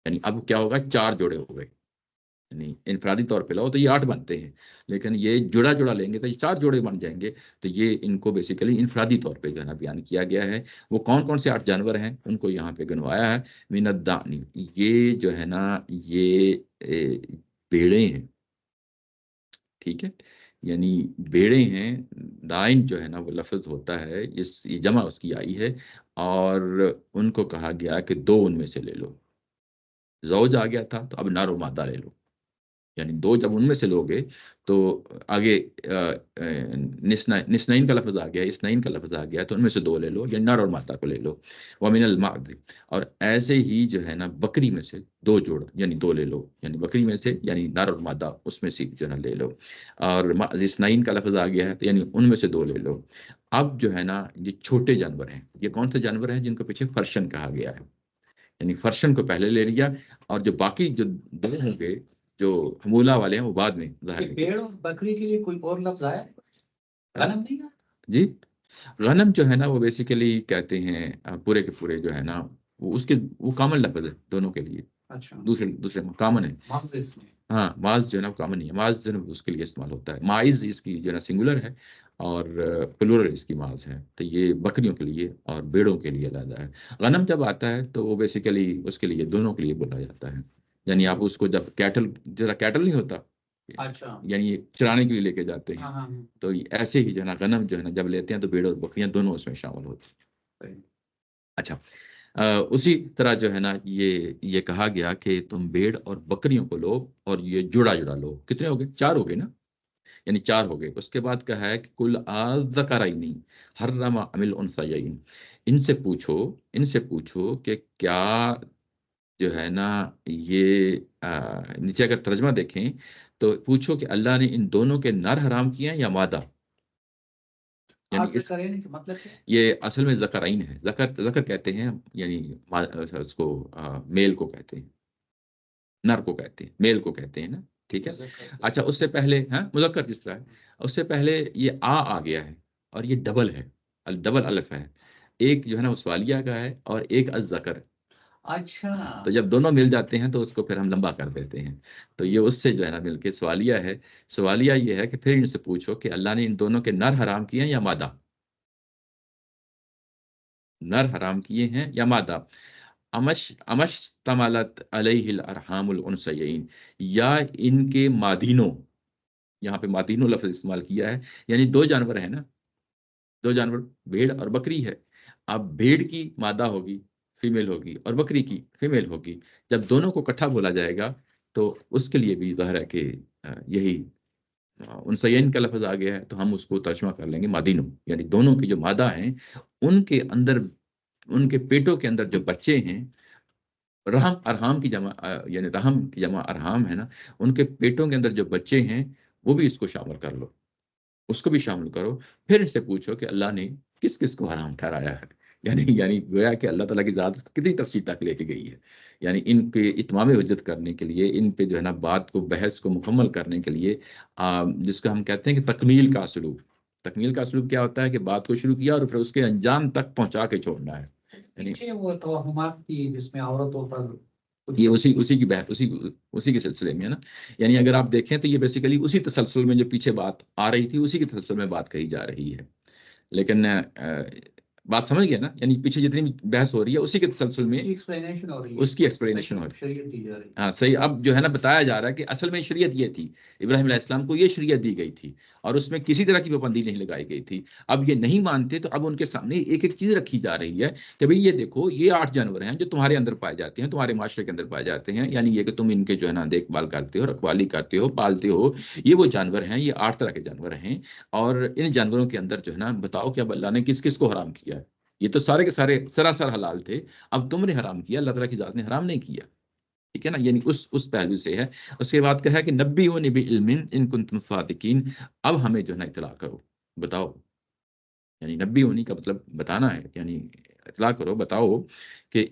یعنی اب کیا ہوگا، 4 جوڑے ہو گئے، یعنی انفرادی طور پہ لاؤ تو یہ 8 بنتے ہیں، لیکن یہ جڑا جڑا لیں گے تو یہ 4 جوڑے بن جائیں گے، تو یہ ان کو بیسیکلی انفرادی طور پہ جو ہے نا بیان کیا گیا ہے۔ وہ کون کون سے 8 جانور ہیں ان کو یہاں پہ گنوایا ہے۔ من الدانی، یہ جو ہے نا یہ بیڑے ہیں، ٹھیک ہے، یعنی بیڑے ہیں، دائن جو ہے نا وہ لفظ ہوتا ہے، یہ جمع اس کی آئی ہے، اور ان کو کہا گیا کہ 2 ان میں سے لے لو، زوج آ گیا تھا تو اب نر و مادہ لے لو، یعنی 2 جب ان میں سے لوگے تو آگے نسنین کا لفظ آ گیا، اسنین کا لفظ آ گیا، تو ان میں سے 2 لے لو، یا نر اور مادہ کو لے لو۔ وَمِنَ الْمَعْدِ، اور ایسے ہی جو ہے نا بکری میں سے 2 جوڑ، یعنی 2 لے لو، یعنی بکری میں سے یعنی نر اور مادہ اس میں سے جو ہے نا لے لو، اور اسنین کا لفظ آ گیا ہے تو یعنی ان میں سے 2 لے لو۔ اب جو ہے نا یہ چھوٹے جانور ہیں، یہ کون سے جانور ہیں؟ جن کو پیچھے فرشن کہا گیا ہے، یعنی فرشن کو پہلے لے لیا، اور جو باقی جو 2 ہوں گے جو حمولہ والے ہیں وہ بعد میں ظاہر ہے۔ بھیڑ اور بکری کے لیے کوئی اور لفظ آیا؟ غنم نہیں آیا؟ جی، غنم جو ہے نا وہ بیسیکلی کہتے ہیں پورے کے پورے جو ہے نا وہ اس کے وہ کامن لفظ ہے دونوں کے لیے، اچھا، دوسرے کامن ہے، ماخذ اس میں ہاں ماز جو ہے نا وہ کامن نہیں ہے، ماز جو ہے نا اس کے لیے استعمال ہوتا ہے، مائز اس کی جو ہے نا سنگولر ہے، اور پلورل اس کی ماز ہے، تو یہ بکریوں کے لیے اور بیڑوں کے لیے علیحدہ ہے۔ غنم جب آتا ہے تو وہ بیسیکلی اس کے لیے دونوں کے لیے بولا جاتا ہے، یعنی آپ اس کو جب کیٹل جرا کیٹل نہیں ہوتا، اچھا، یعنی چرانے کے لیے لے کے جاتے ہیں، ہاں ہاں تو ایسے ہی جو ہے نا غنم جو ہے نا جب لیتے ہیں تو بھیڑ اور بکریاں دونوں اس میں شامل ہوتی ہیں۔ اچھا، اسی طرح جو ہے نا یہ کہا گیا کہ تم بھیڑ اور بکریوں کو لو اور یہ جڑا جڑا لو، کتنے ہو گئے؟ 4 ہو گئے نا، یعنی 4 ہو گئے۔ اس کے بعد کہا ہے کہ کل ذکرین حرم ام الانثیین، ان سے پوچھو کہ کیا جو ہے نا یہ نیچے اگر ترجمہ دیکھیں تو پوچھو کہ اللہ نے ان دونوں کے نر حرام کیے ہیں یا مادہ، یعنی ذکرین کا مطلب کیا؟ یہ اصل میں ذکرین ہے، ذکر کہتے ہیں، یعنی اس کو میل کو کہتے ہیں، نر کو کہتے ہیں، میل کو کہتے ہیں نا، ٹھیک ہے. مذکر اچھا اس سے پہلے ہاں مذکر کس طرح ہے، اس سے پہلے یہ آ گیا ہے اور یہ ڈبل ہے، ڈبل الف ہے، ایک جو ہے نا وہ سوالیہ کا ہے اور ایک الذکر. اچھا تو جب دونوں مل جاتے ہیں تو اس کو پھر ہم لمبا کر دیتے ہیں. تو یہ اس سے جو ہے نا مل کے سوالیہ ہے. سوالیہ یہ ہے کہ پھر ان سے پوچھو کہ اللہ نے ان دونوں کے نر حرام کیے ہیں یا مادہ، نر حرام کیے ہیں یا مادہ. امش تمالت علیہ الارحام الانثیین، یا ان کے مادینوں، یہاں پہ مادینوں لفظ استعمال کیا ہے، یعنی دو جانور ہیں نا، دو جانور بھیڑ اور بکری ہے. اب بھیڑ کی مادہ ہوگی، فیمیل ہوگی، اور بکری کی فیمیل ہوگی. جب دونوں کو اکٹھا بولا جائے گا تو اس کے لیے بھی ظاہر ہے کہ یہی انسین کا لفظ آ گیا ہے، تو ہم اس کو ترجمہ کر لیں گے مادینوں، یعنی دونوں کی جو مادہ ہیں ان کے اندر، ان کے پیٹوں کے اندر جو بچے ہیں، رحم ارحام کی جمع یعنی رحم کی جمع ارحام ہے نا، ان کے پیٹوں کے اندر جو بچے ہیں وہ بھی اس کو شامل کر لو، اس کو بھی شامل کرو. پھر اس سے پوچھو کہ اللہ نے کس کس کو حرام ٹھہرایا ہے. یعنی گویا کہ اللہ تعالیٰ کی ذات اس کو کتنی تفصیل تک لے کے گئی ہے. یعنی ان کے اتمام حجت کرنے کے لیے، ان پہ جو ہے نا بات کو، بحث کو مکمل کرنے کے لیے، جس کو ہم کہتے ہیں کہ تکمیل کا اسلوب. تکمیل کا اسلوب کیا ہوتا ہے کہ بات کو شروع کیا اور پھر اس کے انجام تک پہنچا کے چھوڑنا ہے. یعنی پیچھے وہ توہمات کی جس میں عورتوں پر یہ اسی کی بحث، اسی کے سلسلے میں ہے نا. یعنی اگر آپ دیکھیں تو یہ بیسیکلی اسی تسلسل میں جو پیچھے بات آ رہی تھی اسی کے تسلسل میں بات کہی جا رہی ہے. لیکن بات سمجھ گیا نا، یعنی پیچھے جتنی بھی بحث ہو رہی ہے اسی کے تسلسل میں ایکسپلینیشن ہو رہی ہے، اس کی ایکسپلینیشن ہو رہی ہے. شریعت دی جا رہی ہے. ہاں صحیح. اب جو ہے نا بتایا جا رہا ہے کہ اصل میں شریعت یہ تھی، ابراہیم علیہ السلام کو یہ شریعت دی گئی تھی اور اس میں کسی طرح کی پابندی نہیں لگائی گئی تھی. اب یہ نہیں مانتے تو اب ان کے سامنے ایک ایک چیز رکھی جا رہی ہے کہ بھئی یہ دیکھو، یہ 8 جانور ہیں جو تمہارے اندر پائے جاتے ہیں، تمہارے معاشرے کے اندر پائے جاتے ہیں، یعنی یہ کہ تم ان کے جو ہے نا دیکھ بھال کرتے ہو، رکھوالی کرتے ہو، پالتے ہو. یہ وہ جانور ہیں، یہ 8 طرح کے جانور ہیں. اور ان جانوروں کے اندر جو ہے نا بتاؤ کہ اب اللہ نے کس کس کو حرام کیا ہے. یہ تو سارے کے سارے سراسر حلال تھے، اب تم نے حرام کیا، اللہ تعالیٰ کی ذات نے حرام نہیں کیا. ٹھیک ہے نا. یعنی اس پہلو سے ہے. اس کے بعد کہا کہ نبئونی بعلم ان کنتم صادقین، اب ہمیں جو ہے نا اطلاع کرو، بتاؤ. یعنی نبئونی کا مطلب بتانا ہے، یعنی اطلاع کرو، بتاؤ کہ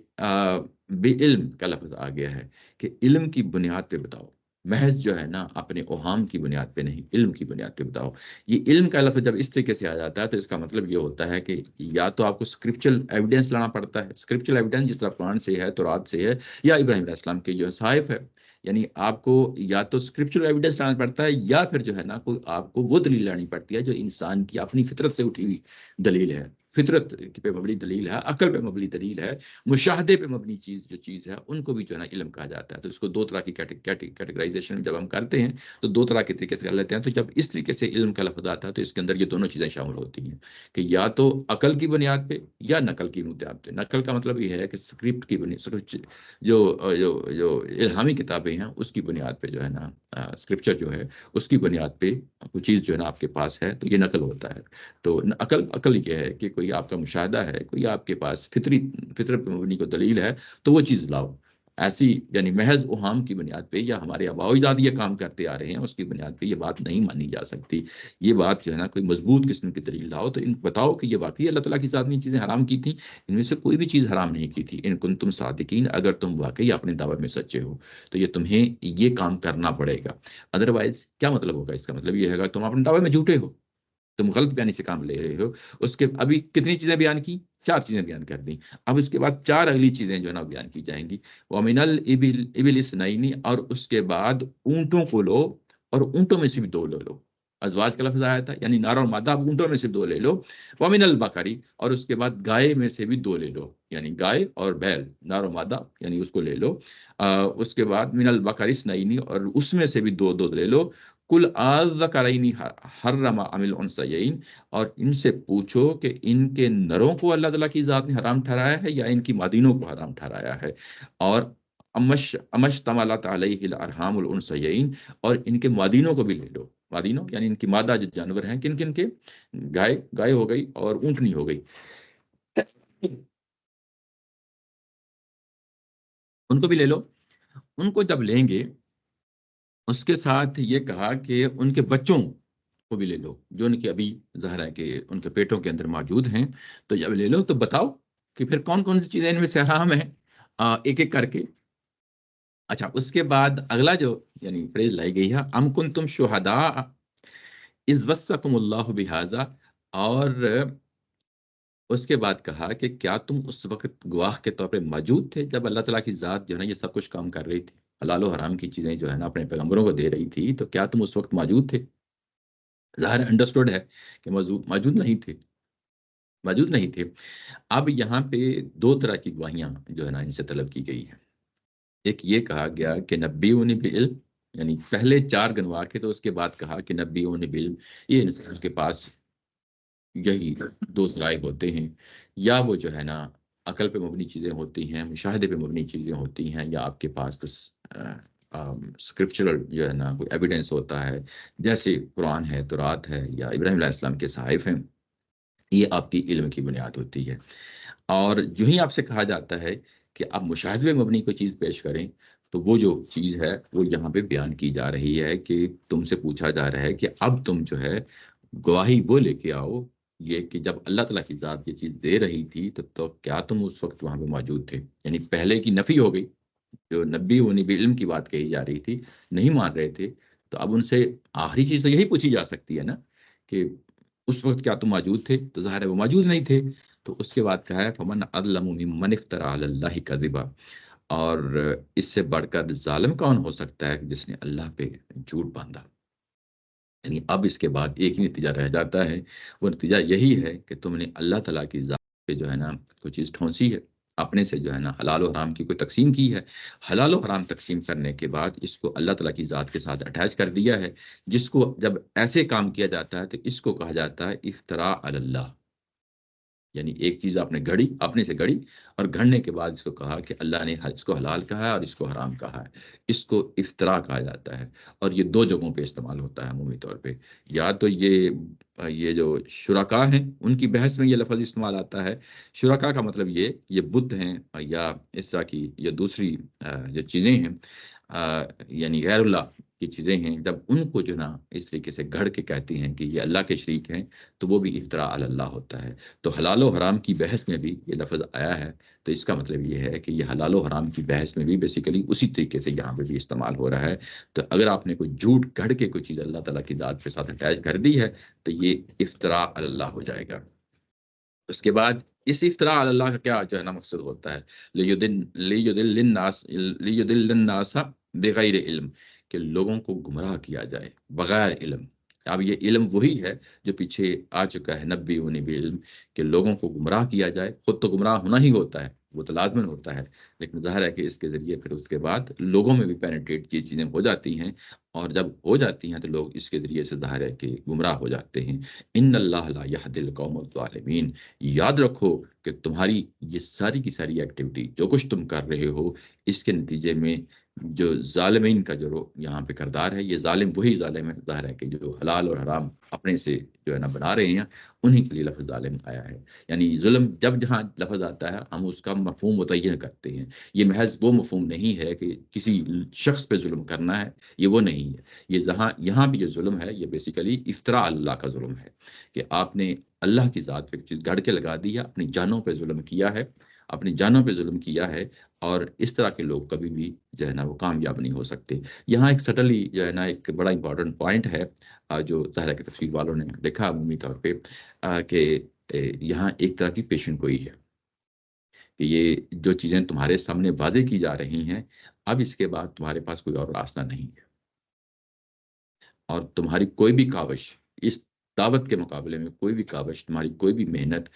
بعلم کا لفظ آ گیا ہے کہ علم کی بنیاد پہ بتاؤ، محض جو ہے نا اپنے اوہام کی بنیاد پہ نہیں، علم کی بنیاد پہ بتاؤ. یہ علم کا لفظ جب اس طریقے سے آ جاتا ہے تو اس کا مطلب یہ ہوتا ہے کہ یا تو آپ کو اسکرپچل ایویڈنس لانا پڑتا ہے. اسکرپچل ایویڈنس جس طرح قرآن سے ہے، تورات سے ہے، یا ابراہیم علیہ السلام کے جو ہے صحائف ہے. یعنی آپ کو یا تو اسکرپچل ایویڈنس لانا پڑتا ہے، یا پھر جو ہے نا کوئی آپ کو وہ دلیل لانی پڑتی ہے جو انسان کی اپنی فطرت سے اٹھی ہوئی دلیل ہے. فطرت پہ مبنی دلیل ہے، عقل پہ مبنی دلیل ہے، مشاہدے پہ مبنی چیز ہے، ان کو بھی جو ہے نا علم کہا جاتا ہے. تو اس کو 2 طرح کی کیٹیگرائزیشن جب ہم کرتے ہیں تو 2 طرح کے طریقے سے کر لیتے ہیں. تو جب اس طریقے سے علم کا لفظ آتا ہے تو اس کے اندر یہ دونوں چیزیں شامل ہوتی ہیں کہ یا تو عقل کی بنیاد پہ یا نقل کی بنیاد پہ. نقل کا مطلب یہ ہے کہ اسکرپٹ کی بنیاد، جو الہامی کتابیں ہیں اس کی بنیاد پہ جو ہے نا اسکرپچر جو ہے اس کی بنیاد پہ کوئی چیز جو ہے نا آپ کے پاس ہے تو یہ نقل ہوتا ہے. تو عقل یہ ہے کہ کوئی آپ کا مشاہدہ ہے، کوئی آپ کے پاس فطرت پہ مبنی کو دلیل ہے تو وہ چیز لاؤ. ایسی یعنی محض اوہام کی بنیاد پہ یا ہمارے آباء و اجداد یہ کام کرتے آ رہے ہیں اس کی بنیاد پہ یہ بات نہیں مانی جا سکتی. یہ بات جو ہے نا کوئی مضبوط قسم کی دلیل لاؤ. تو ان بتاؤ کہ یہ واقعی اللہ تعالیٰ کی ذات نے چیزیں حرام کی تھیں، ان میں سے کوئی بھی چیز حرام نہیں کی تھی. ان کنتم صادقین، اگر تم واقعی اپنے دعوے میں سچے ہو تو یہ تمہیں یہ کام کرنا پڑے گا. ادروائز کیا مطلب ہوگا؟ اس کا مطلب یہ ہے تم اپنے دعوے میں جھوٹے ہو، تم غلط بیانی سے کام لے رہے ہو. اس کے ابھی کتنی چیزیں بیان کی؟ 4 چیزیں بیان کر دیں. اب اس کے بعد 4 اگلی چیزیں جو ہے نا بیان کی جائیں گی. وَمِنَ الْإِبِلِ اثْنَيْنِ، اور اس کے بعد اونٹوں کو لو اور اونٹوں میں سے بھی 2 لے لو. ازواج کا لفظ آیا تھا، یعنی نر اور مادہ، اب اونٹوں میں سے 2 لے لو. وَمِنَ الْبَقَرِ، اور اس کے بعد گائے میں سے بھی 2 لے لو، یعنی گائے اور بیل، نر اور مادہ، یعنی اس کو لے لو. اس کے بعد من البقر اثنین، اور اس میں سے بھی 2 لے لو. کل الذکرین حرم ام الانثیین، اور ان سے پوچھو کہ ان کے نروں کو اللہ تعالیٰ کی ذات نے حرام ٹھہرایا ہے یا ان کی مادینوں کو حرام ٹھہرایا ہے. اور امش تمالت علیہ الارحام الانثیین، اور ان کے مادینوں کو بھی لے لو. مادینوں یعنی ان کی مادہ جو جانور ہیں، کن کن کے؟ گائے ہو گئی اور اونٹنی ہو گئی، ان کو بھی لے لو. ان کو جب لیں گے اس کے ساتھ یہ کہا کہ ان کے بچوں کو بھی لے لو جو ان کے ابھی ظاہر ہے کہ ان کے پیٹوں کے اندر موجود ہیں. تو جب لے لو تو بتاؤ کہ پھر کون کون سی چیزیں ان میں سے حرام ہیں، ایک ایک کر کے. اچھا، اس کے بعد اگلا جو یعنی فریز لائی گئی ہے، ام کنتم شہداء اذ وصاکم اللہ بہذا، اور اس کے بعد کہا کہ کیا تم اس وقت گواہ کے طور پہ موجود تھے جب اللہ تعالیٰ کی ذات جو ہے نا یہ سب کچھ کام کر رہی تھی، حلال و حرام کی چیزیں جو ہے نا اپنے پیغمبروں کو دے رہی تھی، تو کیا تم اس وقت موجود تھے؟ ظاہر انڈرسٹوڈ ہے کہ موجود نہیں تھے، موجود نہیں تھے۔ اب یہاں پہ دو طرح کی گواہیاں جو ہے نا ان سے طلب کی گئی ہیں۔ ایک یہ کہا گیا کہ نبیونی بعلم، یعنی پہلے چار گنوا کے تو اس کے بعد کہا کہ نبیونی بعلم، یہ انسان کے پاس یہی دو ذرائع ہوتے ہیں، یا وہ جو ہے نا عقل پہ مبنی چیزیں ہوتی ہیں، مشاہدے پہ مبنی چیزیں ہوتی ہیں، یا آپ کے پاس کچھ اسکرپچرل جو ہے نا کوئی ایویڈنس ہوتا ہے، جیسے قرآن ہے، تورات ہے، یا ابراہیم علیہ السلام کے صحائف ہیں، یہ آپ کی علم کی بنیاد ہوتی ہے۔ اور جو ہی آپ سے کہا جاتا ہے کہ آپ مشاہدے پہ مبنی کوئی چیز پیش کریں، تو وہ جو چیز ہے وہ یہاں پہ بیان کی جا رہی ہے کہ تم سے پوچھا جا رہا ہے کہ اب تم جو ہے گواہی وہ لے کے آؤ، یہ کہ جب اللہ تعالیٰ کی ذات یہ چیز دے رہی تھی تو کیا تم اس وقت وہاں پہ موجود تھے؟ یعنی پہلے کی نفی ہو گئی، جو نبی ونی علم کی بات کہی جا رہی تھی، نہیں مان رہے تھے، تو اب ان سے آخری چیز تو یہی پوچھی جا سکتی ہے نا کہ اس وقت کیا تم موجود تھے؟ تو ظاہر ہے وہ موجود نہیں تھے۔ تو اس کے بعد کہا ہے فمن اظلم ممن افترى علی اللہ کذبا، اور اس سے بڑھ کر ظالم کون ہو سکتا ہے جس نے اللہ پہ جھوٹ باندھا؟ یعنی اب اس کے بعد ایک ہی نتیجہ رہ جاتا ہے، وہ نتیجہ یہی ہے کہ تم نے اللہ تعالیٰ کی ذات پہ جو ہے نا کوئی چیز ٹھونسی ہے، اپنے سے جو ہے نا حلال و حرام کی کوئی تقسیم کی ہے، حلال و حرام تقسیم کرنے کے بعد اس کو اللہ تعالیٰ کی ذات کے ساتھ اٹیچ کر دیا ہے، جس کو جب ایسے کام کیا جاتا ہے تو اس کو کہا جاتا ہے افتراء علی اللہ۔ یعنی ایک چیز آپ نے گھڑی، اپنے سے گھڑی، اور گھڑنے کے بعد اس کو کہا کہ اللہ نے اس کو حلال کہا ہے اور اس کو حرام کہا ہے، اس کو افتراء کہا جاتا ہے۔ اور یہ دو جگہوں پہ استعمال ہوتا ہے عمومی طور پہ، یا تو یہ جو شرکا ہیں ان کی بحث میں یہ لفظ استعمال آتا ہے۔ شرکا کا مطلب یہ بت ہیں یا اس طرح کی یا دوسری جو چیزیں ہیں، یعنی غیر اللہ کی چیزیں ہیں، جب ان کو جو نا اس طریقے سے گھڑ کے کہتی ہیں کہ یہ اللہ کے شریک ہیں، تو وہ بھی افتراء علی اللہ ہوتا ہے۔ تو حلال و حرام کی بحث میں بھی یہ لفظ آیا ہے، تو اس کا مطلب یہ ہے کہ یہ حلال و حرام کی بحث میں بھی بیسیکلی اسی طریقے سے یہاں پہ بھی استعمال ہو رہا ہے۔ تو اگر آپ نے کوئی جھوٹ گھڑ کے کوئی چیز اللہ تعالیٰ کی ذات کے ساتھ اٹیچ کر دی ہے تو یہ افتراء علی اللہ ہو جائے گا۔ اس کے بعد اس افتراء علی اللہ کا کیا جو ہے نا مقصد ہوتا ہے؟ لیدل الناس بغیر علم، کہ لوگوں کو گمراہ کیا جائے بغیر علم۔ اب یہ علم وہی ہے جو پیچھے آ چکا ہے، نبی ونی بعلم، کہ لوگوں کو گمراہ کیا جائے۔ خود تو گمراہ ہونا ہی ہوتا ہے، وہ تو لازمن ہوتا ہے، لیکن ظاہر ہے کہ اس کے ذریعے پھر اس کے بعد لوگوں میں بھی پینیٹریٹ کی چیزیں ہو جاتی ہیں، اور جب ہو جاتی ہیں تو لوگ اس کے ذریعے سے ظاہر ہے کہ گمراہ ہو جاتے ہیں۔ ان اللہ لا یہدی القوم الظالمین، یاد رکھو کہ تمہاری یہ ساری کی ساری ایکٹیویٹی جو کچھ تم کر رہے ہو، اس کے نتیجے میں جو ظالمین کا جو یہاں پہ کردار ہے، یہ ظالم وہی ظالم ہے ظاہر ہے کہ جو حلال اور حرام اپنے سے جو ہے نا بنا رہے ہیں، انہی کے لیے لفظ ظالم آیا ہے۔ یعنی ظلم جب جہاں لفظ آتا ہے ہم اس کا مفہوم متعین کرتے ہیں، یہ محض وہ مفہوم نہیں ہے کہ کسی شخص پہ ظلم کرنا ہے، یہ وہ نہیں ہے۔ یہ یہاں بھی جو ظلم ہے یہ بیسیکلی افتراء اللہ کا ظلم ہے، کہ آپ نے اللہ کی ذات پہ چیز گھڑ کے لگا دی ہے، اپنی جانوں پہ ظلم کیا ہے، اپنی جانوں پہ ظلم کیا ہے، اور اس طرح کے لوگ کبھی بھی جو ہے نا وہ کامیاب نہیں ہو سکتے۔ یہاں ایک سٹلی جو ہے نا ایک بڑا امپورٹنٹ پوائنٹ ہے، جو ظاہر ہے کہ تفسیر والوں نے لکھا عمومی طور پہ، کہ یہاں ایک طرح کی پیشن گوئی ہے کہ یہ جو چیزیں تمہارے سامنے واضح کی جا رہی ہیں، اب اس کے بعد تمہارے پاس کوئی اور راستہ نہیں ہے، اور تمہاری کوئی بھی کاوش اس دعوت کے مقابلے میں، کوئی بھی کاوش، تمہاری کوئی بھی محنت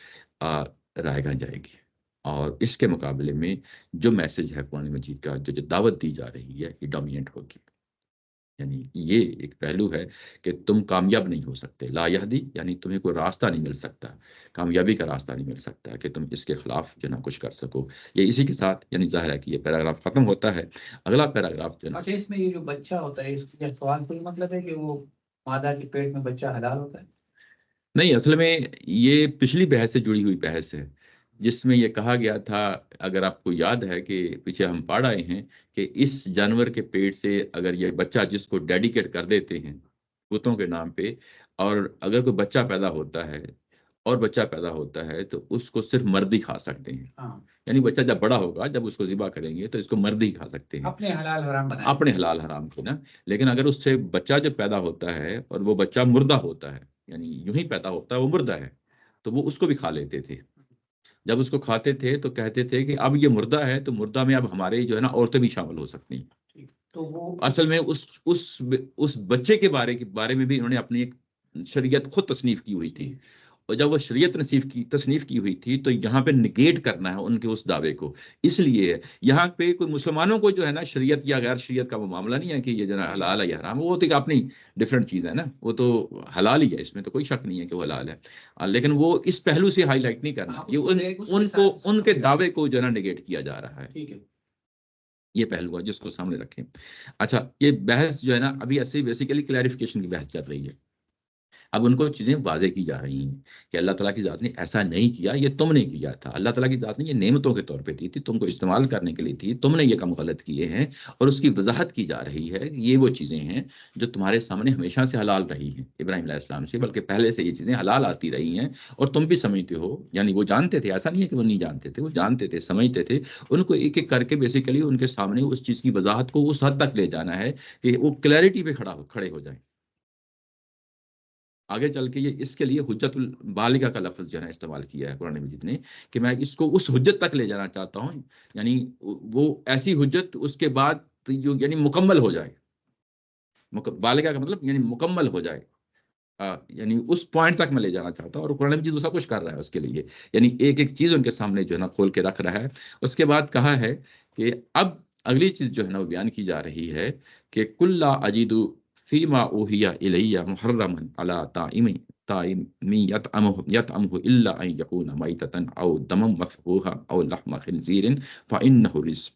رائے گاں جائے گی، اور اس کے مقابلے میں جو میسج ہے قرآن مجید کا، جو دعوت دی جا رہی ہے، یہ ڈومیننٹ ہوگی۔ یعنی یہ ایک پہلو ہے کہ تم کامیاب نہیں ہو سکتے، لا یہدی یعنی تمہیں کوئی راستہ نہیں مل سکتا، کامیابی کا راستہ نہیں مل سکتا کہ تم اس کے خلاف جو نا کچھ کر سکو۔ یہ اسی کے ساتھ یعنی ظاہر ہے کہ یہ پیراگراف ختم ہوتا ہے۔ اگلا پیراگراف جو نا، اچھا، اس میں یہ جو بچہ ہوتا ہے، اس کا سوال کوئی مطلب ہے کہ وہ مادہ کے پیٹ میں بچہ حلال ہوتا ہے؟ نہیں، اصل میں یہ پچھلی بحث سے جڑی ہوئی بحث ہے، جس میں یہ کہا گیا تھا، اگر آپ کو یاد ہے کہ پیچھے ہم پڑھ آئے ہیں کہ اس جانور کے پیٹ سے اگر یہ بچہ جس کو ڈیڈیکیٹ کر دیتے ہیں بتوں کے نام پہ، اور اگر کوئی بچہ پیدا ہوتا ہے اور بچہ پیدا ہوتا ہے تو اس کو صرف مرد ہی کھا سکتے ہیں. ہاں یعنی بچہ جب بڑا ہوگا، جب اس کو ذبح کریں گے تو اس کو مرد ہی کھا سکتے ہیں، اپنے حلال حرام بنائے. اپنے حلال حرام کی نا. لیکن اگر اس سے بچہ جو پیدا ہوتا ہے اور وہ بچہ مردہ ہوتا ہے، یعنی یوں ہی پیدا ہوتا ہے، وہ مردہ ہے، تو وہ اس کو بھی کھا لیتے تھے. جب اس کو کھاتے تھے تو کہتے تھے کہ اب یہ مردہ ہے تو مردہ میں اب ہمارے جو ہے نا عورتیں بھی شامل ہو سکتی ہیں. ٹھیک. تو وہ اصل میں اس بچے کے بارے میں بھی انہوں نے اپنی ایک شریعت خود تصنیف کی ہوئی تھی. اور جب وہ شریعت تصنیف کی ہوئی تھی تو یہاں پہ نگیٹ کرنا ہے ان کے اس دعوے کو. اس لیے یہاں پہ کوئی مسلمانوں کو جو ہے نا شریعت یا غیر شریعت کا وہ معاملہ نہیں ہے کہ یہ جو ہے نا حلال ہے یا حرام ہے. وہ تو ایک اپنی ڈفرینٹ چیز ہے نا، وہ تو حلال ہی ہے، اس میں تو کوئی شک نہیں ہے کہ وہ حلال ہے. لیکن وہ اس پہلو سے ہائی لائٹ نہیں کرنا. یہ ان کے دعوے کو جو ہے نا نگیٹ کیا جا رہا ہے. ٹھیک ہے. یہ پہلو ہے جس کو سامنے رکھیں. اچھا، یہ بحث جو ہے نا ابھی ایسے بیسیکلی کلیریفیکیشن کی بحث چل رہی ہے. اب ان کو چیزیں واضح کی جا رہی ہیں کہ اللہ تعالیٰ کی ذات نے ایسا نہیں کیا، یہ تم نے کیا تھا. اللہ تعالیٰ کی ذات نے یہ نعمتوں کے طور پہ دی تھی، تم کو استعمال کرنے کے لیے تھی، تم نے یہ کام غلط کیے ہیں. اور اس کی وضاحت کی جا رہی ہے کہ یہ وہ چیزیں ہیں جو تمہارے سامنے ہمیشہ سے حلال رہی ہیں ابراہیم علیہ السلام سے، بلکہ پہلے سے یہ چیزیں حلال آتی رہی ہیں. اور تم بھی سمجھتے ہو، یعنی وہ جانتے تھے، ایسا نہیں ہے کہ وہ نہیں جانتے تھے، وہ جانتے تھے، سمجھتے تھے. ان کو ایک ایک کر کے بیسیکلی ان کے سامنے اس چیز کی وضاحت کو اس حد تک لے جانا ہے کہ وہ کلیئرٹی پہ کھڑے ہو جائیں. آگے چل کے یہ اس کے لیے حجت البالغہ کا لفظ جو ہے استعمال کیا ہے قرآن مجید نے، کہ میں اس کو اس حجت تک لے جانا چاہتا ہوں. یعنی وہ ایسی حجت اس کے بعد جو یعنی مکمل ہو جائے. بالغہ کا مطلب یعنی مکمل ہو جائے. یعنی اس پوائنٹ تک میں لے جانا چاہتا ہوں، اور قرآن مجید دوسرا کچھ کر رہا ہے اس کے لیے. یعنی ایک ایک چیز ان کے سامنے جو ہے نا کھول کے رکھ رہا ہے. اس کے بعد کہا ہے کہ اب اگلی چیز جو ہے نا وہ بیان کی جا رہی ہے کہ کل لا اجد فیما اوحی الی محرما علی طاعم یطعمہ الا ان یکون میتۃ او دما مسفوحا او لحم خنزیر فانہ رجس.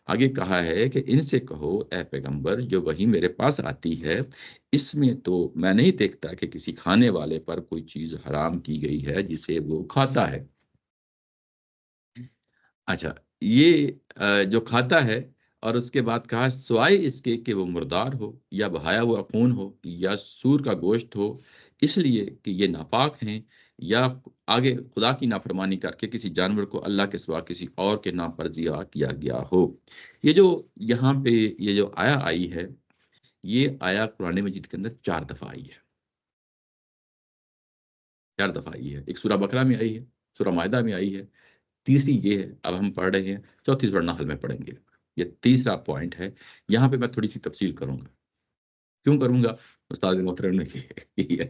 آگے کہا ہے کہ ان سے کہو اے پیغمبر، جو وہی میرے پاس آتی ہے اس میں تو میں نہیں دیکھتا کہ کسی کھانے والے پر کوئی چیز حرام کی گئی ہے جسے وہ کھاتا ہے. اچھا، یہ جو کھاتا ہے، اور اس کے بعد کہا سوائے اس کے کہ وہ مردار ہو یا بہایا ہوا خون ہو یا سور کا گوشت ہو، اس لیے کہ یہ ناپاک ہیں، یا آگے خدا کی نافرمانی کر کے کسی جانور کو اللہ کے سوا کسی اور کے نام پر ذبح کیا گیا ہو. یہ جو یہاں پہ یہ جو آیا آئی ہے، یہ آیا قرآن مجید کے اندر 4 دفعہ آئی ہے. 4 دفعہ آئی ہے. ایک سورہ بقرہ میں آئی ہے، سورہ مائدہ میں آئی ہے، تیسری یہ ہے اب ہم پڑھ رہے ہیں، چوتھی سورہ نحل میں پڑھیں گے. یہ تیسرا پوائنٹ ہے. یہاں پہ میں تھوڑی سی تفصیل کروں گا. کیوں کروں گا؟ استاد محترم نے کی ہے.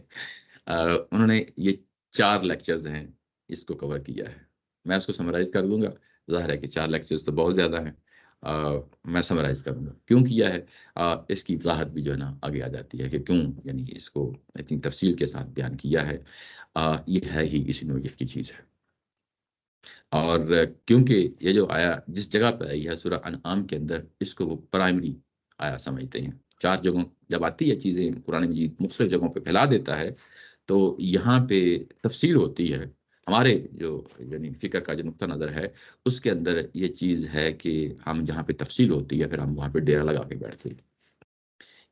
انہوں نے یہ 4 لیکچرز ہیں، اس کو کور کیا ہے. میں اس کو سمرائز کر دوں گا. ظاہر ہے کہ 4 لیکچرز تو بہت زیادہ ہیں. میں سمرائز کروں گا کیوں کیا ہے. اس کی وضاحت بھی جو ہے نا آگے آ جاتی ہے کہ کیوں یعنی اس کو اتنی تفصیل کے ساتھ بیان کیا ہے. یہ ہے ہی اسی نوعیت کی چیز ہے. اور کیونکہ یہ جو آیا جس جگہ پہ آئی ہے سورہ انعام کے اندر، اس کو وہ پرائمری آیا سمجھتے ہیں. 4 جگہوں جب آتی ہے چیزیں قرآن مجید مختلف جگہوں پہ پھیلا دیتا ہے تو یہاں پہ تفصیل ہوتی ہے. ہمارے جو یعنی فکر کا جو نقطہ نظر ہے اس کے اندر یہ چیز ہے کہ ہم جہاں پہ تفصیل ہوتی ہے پھر ہم وہاں پہ ڈیرا لگا کے بیٹھتے ہیں.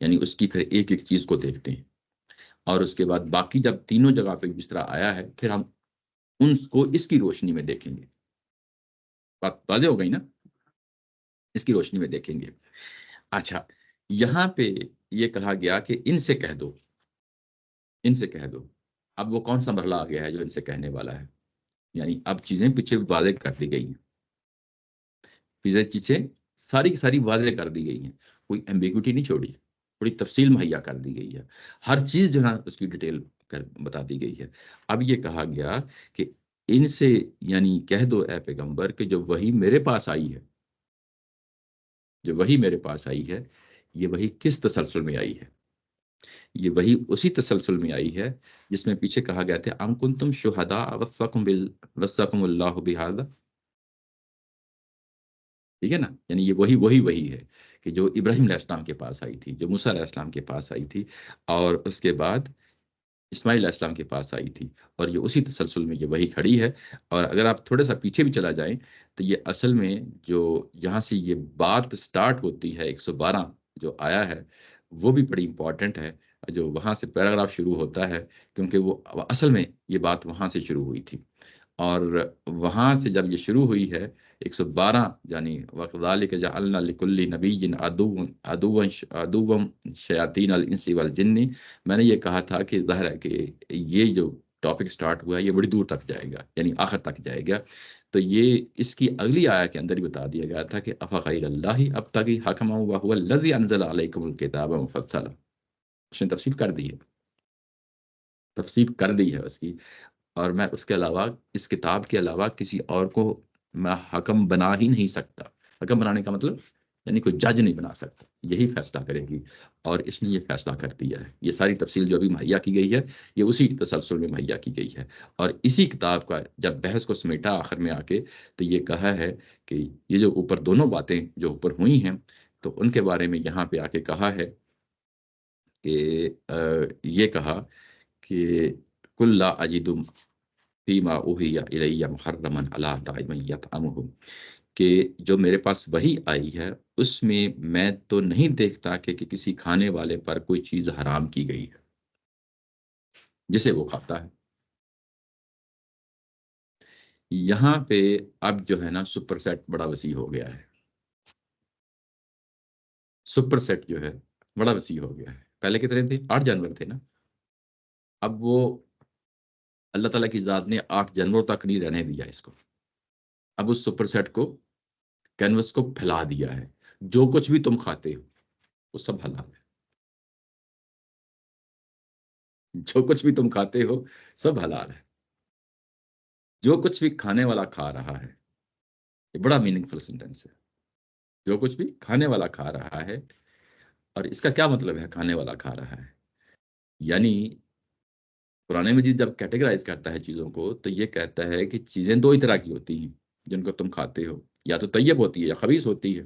یعنی اس کی پھر ایک ایک چیز کو دیکھتے ہیں، اور اس کے بعد باقی جب تینوں جگہ پہ جس طرح آیا ہے پھر ہم ان کو اس کی روشنی میں دیکھیں گے. بات واضح ہو گئی نا؟ اس کی روشنی میں دیکھیں گے. اچھا، یہاں پہ یہ کہا گیا کہ ان سے کہہ دو، ان سے کہہ دو. اب وہ کون سا مرحلہ آ گیا ہے جو ان سے کہنے والا ہے؟ یعنی اب چیزیں پیچھے واضح کر دی گئی ہیں. چیزیں ساری کی ساری واضح کر دی گئی ہیں، کوئی ایمبیگوٹی نہیں چھوڑی، تھوڑی تفصیل مہیا کر دی گئی ہے. ہر چیز جو ہے اس کی ڈیٹیل بتا دی گئی ہے. اب یہ کہا گیا کہ ان سے یعنی کہہ دو اے پیغمبر کہ جو وہی میرے پاس آئی ہے، جو وہی میرے پاس آئی ہے، یہ وہی کس تسلسل میں آئی ہے؟ یہ وہی اسی تسلسل میں آئی ہے جس میں پیچھے کہا گیا تھا ام کنتم شہداء وصاکم اللہ بہذا. ٹھیک ہے نا؟ یعنی یہ وہی ہے کہ جو ابراہیم علیہ السلام کے پاس آئی تھی، جو موسیٰ علیہ السلام کے پاس آئی تھی، اور اس کے بعد اسماعیل علیہ السلام کے پاس آئی تھی. اور یہ اسی تسلسل میں یہ وہی کھڑی ہے. اور اگر آپ تھوڑا سا پیچھے بھی چلا جائیں تو یہ اصل میں جو جہاں سے یہ بات سٹارٹ ہوتی ہے 112 جو آیا ہے وہ بھی بڑی امپورٹنٹ ہے. جو وہاں سے پیراگراف شروع ہوتا ہے، کیونکہ وہ اصل میں یہ بات وہاں سے شروع ہوئی تھی، اور وہاں سے جب یہ شروع ہوئی ہے 112، یعنی وَكَذَلِكَ جَعَلْنَا لِكُلِّ نَبِيٍّ عَدُوًّا شَيَاطِينَ الْإِنسِ وَالْجِنِّ، میں نے یہ کہا تھا کہ ظاہر ہے کہ یہ جو ٹاپک سٹارٹ ہوا ہے یہ بڑی دور تک جائے گا، یعنی آخر تک جائے گا، تو یہ اس کی اگلی آیا کے اندر ہی بتا دیا گیا تھا کہ أَفَغَيْرَ اللَّهِ أَبْتَغِي حَكَمًا وَهُوَ الَّذِي أَنزَلَ عَلَيْكُمُ الْكِتَابَ مُفَصَّلًا، اس نے تفصیل کر دی ہے، تفصیل کر دی ہے اس کی، اور میں اس کے علاوہ، اس کتاب کے علاوہ کسی اور کو میں حکم بنا ہی نہیں سکتا۔ حکم بنانے کا مطلب یعنی کوئی جج نہیں بنا سکتا، یہی فیصلہ کرے گی، اور اس نے یہ فیصلہ کر دیا ہے۔ یہ ساری تفصیل جو ابھی مہیا کی گئی ہے یہ اسی تسلسل میں مہیا کی گئی ہے، اور اسی کتاب کا جب بحث کو سمیٹا آخر میں آ کے، تو یہ کہا ہے کہ یہ جو اوپر دونوں باتیں جو اوپر ہوئی ہیں تو ان کے بارے میں یہاں پہ آ کے کہا ہے کہ یہ کہا کہ کل لا اجد فیما اوحی الی محرما علی طاعم یطعمہ، کہ جو میرے پاس وحی آئی ہے اس میں تو نہیں دیکھتا کہ کسی کھانے والے پر کوئی چیز حرام کی گئی ہے جسے وہ کھاتا ہے۔ یہاں پہ اب جو ہے نا سپر سیٹ بڑا وسیع ہو گیا ہے، سپر سیٹ جو ہے بڑا وسیع ہو گیا ہے۔ پہلے کتنے تھے؟ 8 جانور تھے نا، اب وہ اللہ تعالیٰ کی ذات نے 8 جانوروں تک نہیں رہنے دیا اس کو، اب اس سپر سیٹ کو، کینوس کو پھیلا دیا ہے، جو کچھ بھی تم کھاتے ہو وہ سب حلال ہے، جو کچھ بھی تم کھاتے ہو سب حلال ہے، جو کچھ بھی کھانے والا کھا رہا ہے، یہ بڑا میننگ فل سینٹینس ہے، جو کچھ بھی کھانے والا کھا رہا ہے، اور اس کا کیا مطلب ہے کھانے والا کھا رہا ہے؟ یعنی قرآن مجید جب کیٹیگرائز کرتا ہے چیزوں کو تو یہ کہتا ہے کہ چیزیں 2 ہی طرح کی ہوتی ہیں جن کو تم کھاتے ہو، یا تو طیب ہوتی ہے یا خبیث ہوتی ہے،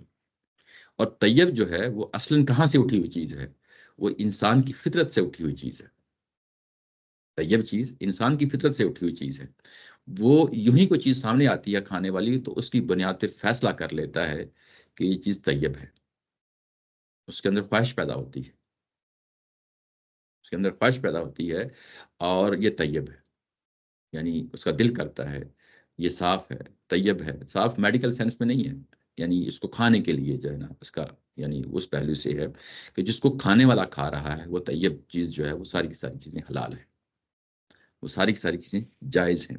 اور طیب جو ہے وہ اصلاً کہاں سے اٹھی ہوئی چیز ہے؟ وہ انسان کی فطرت سے اٹھی ہوئی چیز ہے، طیب چیز انسان کی فطرت سے اٹھی ہوئی چیز ہے، وہ یوں ہی کوئی چیز سامنے آتی ہے کھانے والی تو اس کی بنیاد پہ فیصلہ کر لیتا ہے کہ یہ چیز طیب ہے، اس کے اندر خواہش پیدا ہوتی ہے، اس کے اندر خواہش پیدا ہوتی ہے اور یہ طیب ہے، یعنی اس کا دل کرتا ہے، یہ صاف ہے، طیب ہے، صاف میڈیکل سینس میں نہیں ہے، یعنی اس کو کھانے کے لیے جو ہے نا اس کا یعنی اس پہلو سے ہے کہ جس کو کھانے والا کھا رہا ہے وہ طیب چیز جو ہے وہ ساری کی ساری چیزیں حلال ہیں، وہ ساری کی ساری چیزیں جائز ہیں۔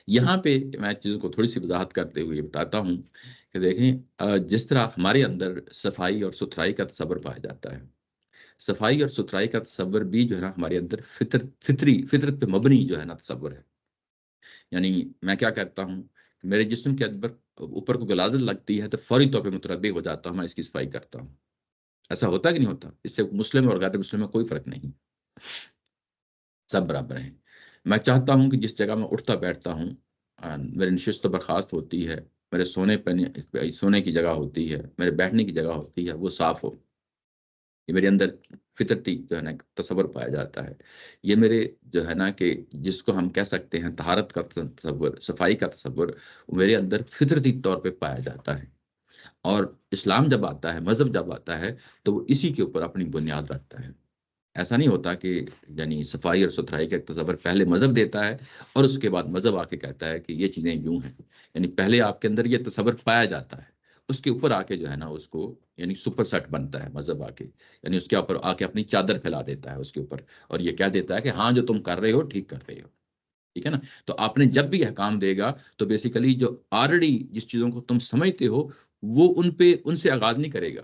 یہاں پہ میں چیزوں کو تھوڑی سی وضاحت کرتے ہوئے بتاتا ہوں کہ دیکھیں جس طرح ہمارے اندر صفائی اور ستھرائی کا تصور پایا جاتا ہے، صفائی اور ستھرائی کا تصور بھی جو ہے نا ہمارے اندر فطرت پہ مبنی جو ہے نا تصور ہے، یعنی میں کیا کرتا ہوں کہ میرے جسم کے اندر اوپر کو غلاظت لگتی ہے تو فوری طور پہ متنبہ ہو جاتا ہوں، میں اس کی صفائی کرتا ہوں، ایسا ہوتا ہے کہ نہیں ہوتا؟ اس سے مسلم اور غیر مسلم میں کوئی فرق نہیں، سب برابر ہیں۔ میں چاہتا ہوں کہ جس جگہ میں اٹھتا بیٹھتا ہوں، میری نشست و برخاست ہوتی ہے، میرے سونے کی جگہ ہوتی ہے، میرے بیٹھنے کی جگہ ہوتی ہے، وہ صاف ہو، یہ میرے اندر فطرتی جو ہے نا تصور پایا جاتا ہے، یہ میرے جو ہے نا کہ جس کو ہم کہہ سکتے ہیں طہارت کا تصور، صفائی کا تصور، وہ میرے اندر فطرتی طور پہ پایا جاتا ہے، اور اسلام جب آتا ہے، مذہب جب آتا ہے تو وہ اسی کے اوپر اپنی بنیاد رکھتا ہے۔ ایسا نہیں ہوتا کہ یعنی صفائی اور ستھرائی کا ایک تصور پہلے مذہب دیتا ہے اور اس کے بعد مذہب آ کے کہتا ہے کہ یہ چیزیں یوں ہیں، یعنی پہلے آپ کے اندر یہ تصور پایا جاتا ہے، اس کے اوپر آ کے جو ہے نا اس کو یعنی سپر سیٹ بنتا ہے مذہب آ کے، یعنی اس کے اوپر آ کے اپنی چادر پھیلا دیتا ہے اس کے اوپر، اور یہ کہہ دیتا ہے کہ ہاں جو تم کر رہے ہو ٹھیک کر رہے ہو، ٹھیک ہے نا؟ تو آپ نے جب بھی احکام دے گا تو بیسیکلی جو آلریڈی جس چیزوں کو تم سمجھتے ہو وہ ان سے آغاز نہیں کرے گا،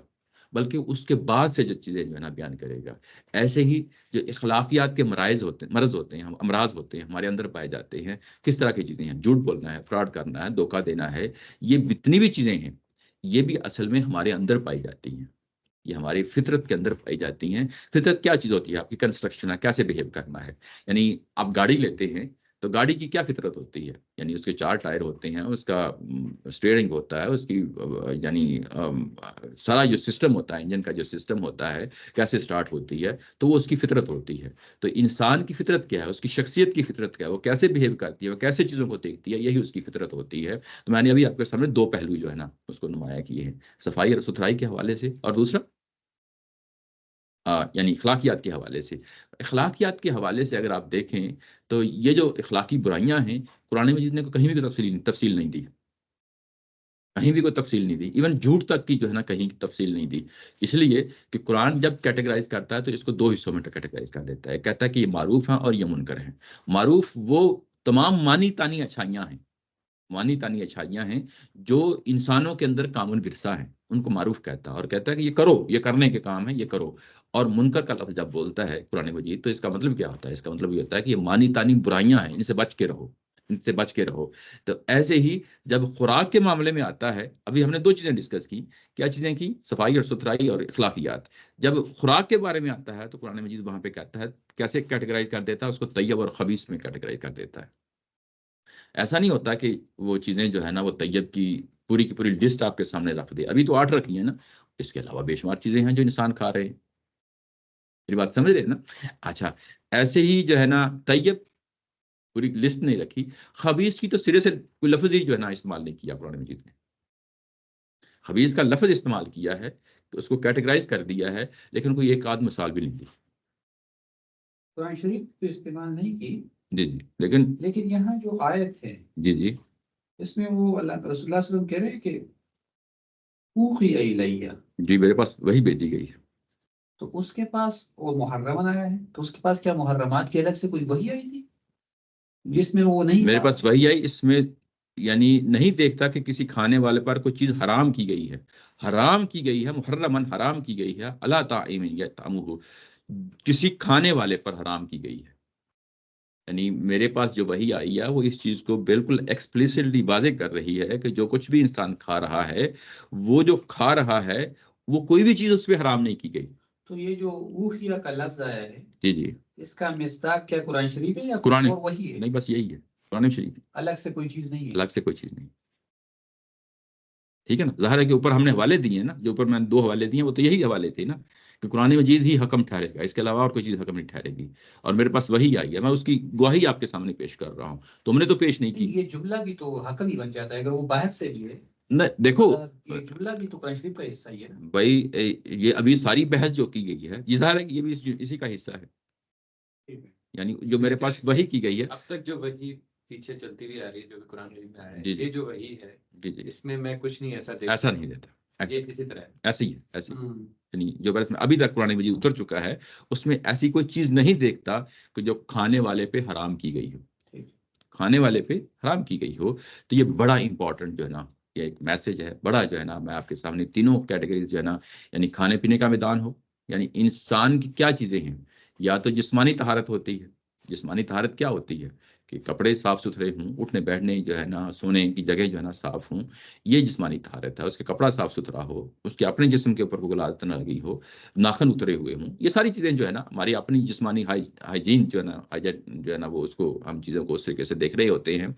بلکہ اس کے بعد سے جو چیزیں جو ہے نا بیان کرے گا۔ ایسے ہی جو اخلاقیات کے مرض ہوتے ہیں، امراض ہوتے ہیں ہمارے اندر پائے جاتے ہیں، کس طرح کی چیزیں ہیں؟ جھوٹ بولنا ہے، فراڈ کرنا ہے، دھوکہ دینا ہے، یہ جتنی بھی چیزیں ہیں یہ بھی اصل میں ہمارے اندر پائی جاتی ہیں، یہ ہماری فطرت کے اندر پائی جاتی ہیں۔ فطرت کیا چیز ہوتی ہے؟ آپ کی کنسٹرکشن ہے، کیسے بیہیو کرنا ہے، یعنی آپ گاڑی لیتے ہیں تو گاڑی کی کیا فطرت ہوتی ہے؟ یعنی اس کے 4 ٹائر ہوتے ہیں، اس کا اسٹیئرنگ ہوتا ہے، اس کی یعنی سارا جو سسٹم ہوتا ہے، انجن کا جو سسٹم ہوتا ہے کیسے سٹارٹ ہوتی ہے، تو وہ اس کی فطرت ہوتی ہے۔ تو انسان کی فطرت کیا ہے؟ اس کی شخصیت کی فطرت کیا ہے؟ وہ کیسے بیہیو کرتی ہے، وہ کیسے چیزوں کو دیکھتی ہے، یہی اس کی فطرت ہوتی ہے۔ تو میں نے ابھی آپ کے سامنے 2 پہلو جو ہے نا اس کو نمایاں کیے ہیں، صفائی اور ستھرائی کے حوالے سے، اور دوسرا یعنی اخلاقیات کے حوالے سے. اخلاقیات کے حوالے سے اگر آپ دیکھیں تو یہ جو اخلاقی برائیاں ہیں، قرآن مجید نے کہیں بھی کوئی تفصیل نہیں دی، کہیں بھی کوئی تفصیل نہیں دی. ایون جھوٹ تک کی جو ہے نا کہیں تفصیل نہیں دی. اس لیے کہ قرآن جب کیٹیگرائز کرتا ہے تو اس کو دو حصوں میں کیٹیگرائز کر دیتا ہے. کہتا ہے کہ یہ معروف ہیں اور یہ منکر ہیں. معروف وہ تمام مانی تانی اچھائیاں ہیں، مانی تانی اچھائیاں ہیں جو انسانوں کے اندر کامن ورثہ ہیں، ان کو معروف کہتا ہے، اور کہتا ہے کہ یہ کرو، یہ کرنے کے کام ہے، یہ کرو. اور منکر کا لفظ جب بولتا ہے قرآن مجید تو اس کا مطلب کیا ہوتا ہے؟ اس کا مطلب یہ ہوتا ہے کہ یہ مانی تانی برائیاں ہیں، ان سے بچ کے رہو، ان سے بچ کے رہو. تو ایسے ہی جب خوراک کے معاملے میں آتا ہے، ابھی ہم نے دو چیزیں ڈسکس کی. کیا چیزیں کی؟ صفائی اور ستھرائی اور اخلاقیات. جب خوراک کے بارے میں آتا ہے تو قرآن مجید وہاں پہ کہتا ہے، کیسے کیٹیگرائز کر دیتا ہے اس کو؟ طیب اور خبیث میں کیٹیگرائز کر دیتا ہے. ایسا نہیں ہوتا کہ وہ چیزیں جو ہے نا وہ طیب کی پوری لسٹ آپ کے سامنے رکھ دے. ابھی تو 8 رکھی ہیں نا، اس کے علاوہ بے شمار چیزیں ہیں جو انسان کھا رہے ہیں. میری بات سمجھ رہے ہیں نا؟ اچھا، ایسے ہی جو ہے نا طیب پوری لسٹ نہیں رکھی. خبیث کی تو سرے سے کوئی لفظ ہی جو ہے نا استعمال نہیں کیا قرآن مجید نے. خبیث کا لفظ استعمال کیا ہے تو اس کو کیٹیگرائز کر دیا ہے، لیکن کوئی ایک آدھ مثال بھی نہیں دی. قرآن شریف تو استعمال نہیں کی. جی جی. لیکن یہاں جو آیت ہے جی جی اس میں وہ اللہ رسول اللہ صلی اللہ علیہ وسلم کہہ رہے ہیں کہ اوحی الیہ، جی میرے پاس وہی بھیجی گئی ہے. تو اس کے پاس وہ محرمن آیا ہے، تو اس کے پاس کیا محرمات کی الگ سے کوئی وحی آئی تھی جس میں وہ نہیں میرے تھا؟ پاس وہی آئی، اس میں یعنی نہیں دیکھتا کہ کسی کھانے والے پر کوئی چیز حرام کی گئی ہے. حرام کی گئی ہے، محرمن حرام کی گئی ہے، اللہ طاعم یطعمہ، کسی کھانے والے پر حرام کی گئی ہے. یعنی میرے پاس جو وہی آئی ہے وہ اس چیز کو بالکل ایکسپلیسٹلی واضح کر رہی ہے کہ جو کچھ بھی انسان کھا رہا ہے، وہ جو کھا رہا ہے وہ کوئی بھی چیز اس پہ حرام نہیں کی گئی. تو یہ جو اوحیہ کا لفظ آیا ہے، جی جی. اس کا مصداق کیا قرآن شریف ہے یا قرآن اور وہی ہے؟ نہیں، بس یہی ہے، قرآن شریف. الگ سے کوئی چیز نہیں ہے؟ الگ سے کوئی چیز نہیں. ٹھیک ہے نا؟ ظاہر ہے کہ اوپر ہم نے حوالے دیے ہیں نا، جو اوپر میں نے 2 حوالے دیے ہیں وہ تو یہی حوالے تھے نا کہ قرآن مجید ہی حکم ٹھہرے گا، اس کے علاوہ اور کوئی چیز حکم نہیں ٹھہرے گی. اور میرے پاس وہی آئی ہے، میں اس کی گواہی آپ کے سامنے پیش کر رہا ہوں. تم نے تو پیش نہیں کی. یہ جملہ بھی تو حکم ہی بن جاتا ہے اگر وہ باہر سے بھی ہے. نہیں دیکھو یہ جملہ بھی تو قرآن شریف کا حصہ ہی ہے نا بھائی، یہ ابھی ساری بحث جو کی گئی ہے یہ ظاہر ہے کہ یہ بھی اسی کا حصہ ہے. یعنی جو میرے پاس وہی کی گئی ہے اب تک جو وہی پیچھے چلتی ہوئی آ رہی ہے جو قرآن مجید میں آیا ہے، جی جی یہ جو وہی ہے جی جی، اس میں کچھ نہیں ایسا دیکھتا ایسا ہوں. نہیں دیتا. یہ اسی طرح ہے. ایسے ہی ہے، ایسے ہی. یعنی جو برس میں ابھی تک قرآن مجید اتر چکا ہے اس میں ایسی کوئی چیز نہیں دیکھتا کہ جو کھانے والے پہ حرام کی گئی ہو، کھانے والے پہ حرام کی گئی ہو. تو یہ بڑا امپورٹنٹ جو ہے نا، یہ ایک میسج ہے بڑا جو ہے نا. میں آپ کے سامنے تینوں کیٹیگریز جو ہے نا، یعنی کھانے پینے کا میدان ہو، یعنی انسان کی کیا چیزیں ہیں. یا تو جسمانی طہارت ہوتی ہے. جسمانی طہارت کیا ہوتی ہے؟ کہ کپڑے صاف ستھرے ہوں، اٹھنے بیٹھنے جو ہے نا، سونے کی جگہ جو ہے نا صاف ہوں، یہ جسمانی طہارت ہے. اس کے کپڑا صاف ستھرا ہو، اس کے اپنے جسم کے اوپر کوئی غلاظت نہ لگی ہو، ناخن اترے ہوئے ہوں. یہ ساری چیزیں جو ہے نا ہماری اپنی جسمانی ہائیجین جو ہے نا، جو ہے نا وہ اس کو ہم چیزوں کو اس طریقے سے دیکھ رہے ہوتے ہیں.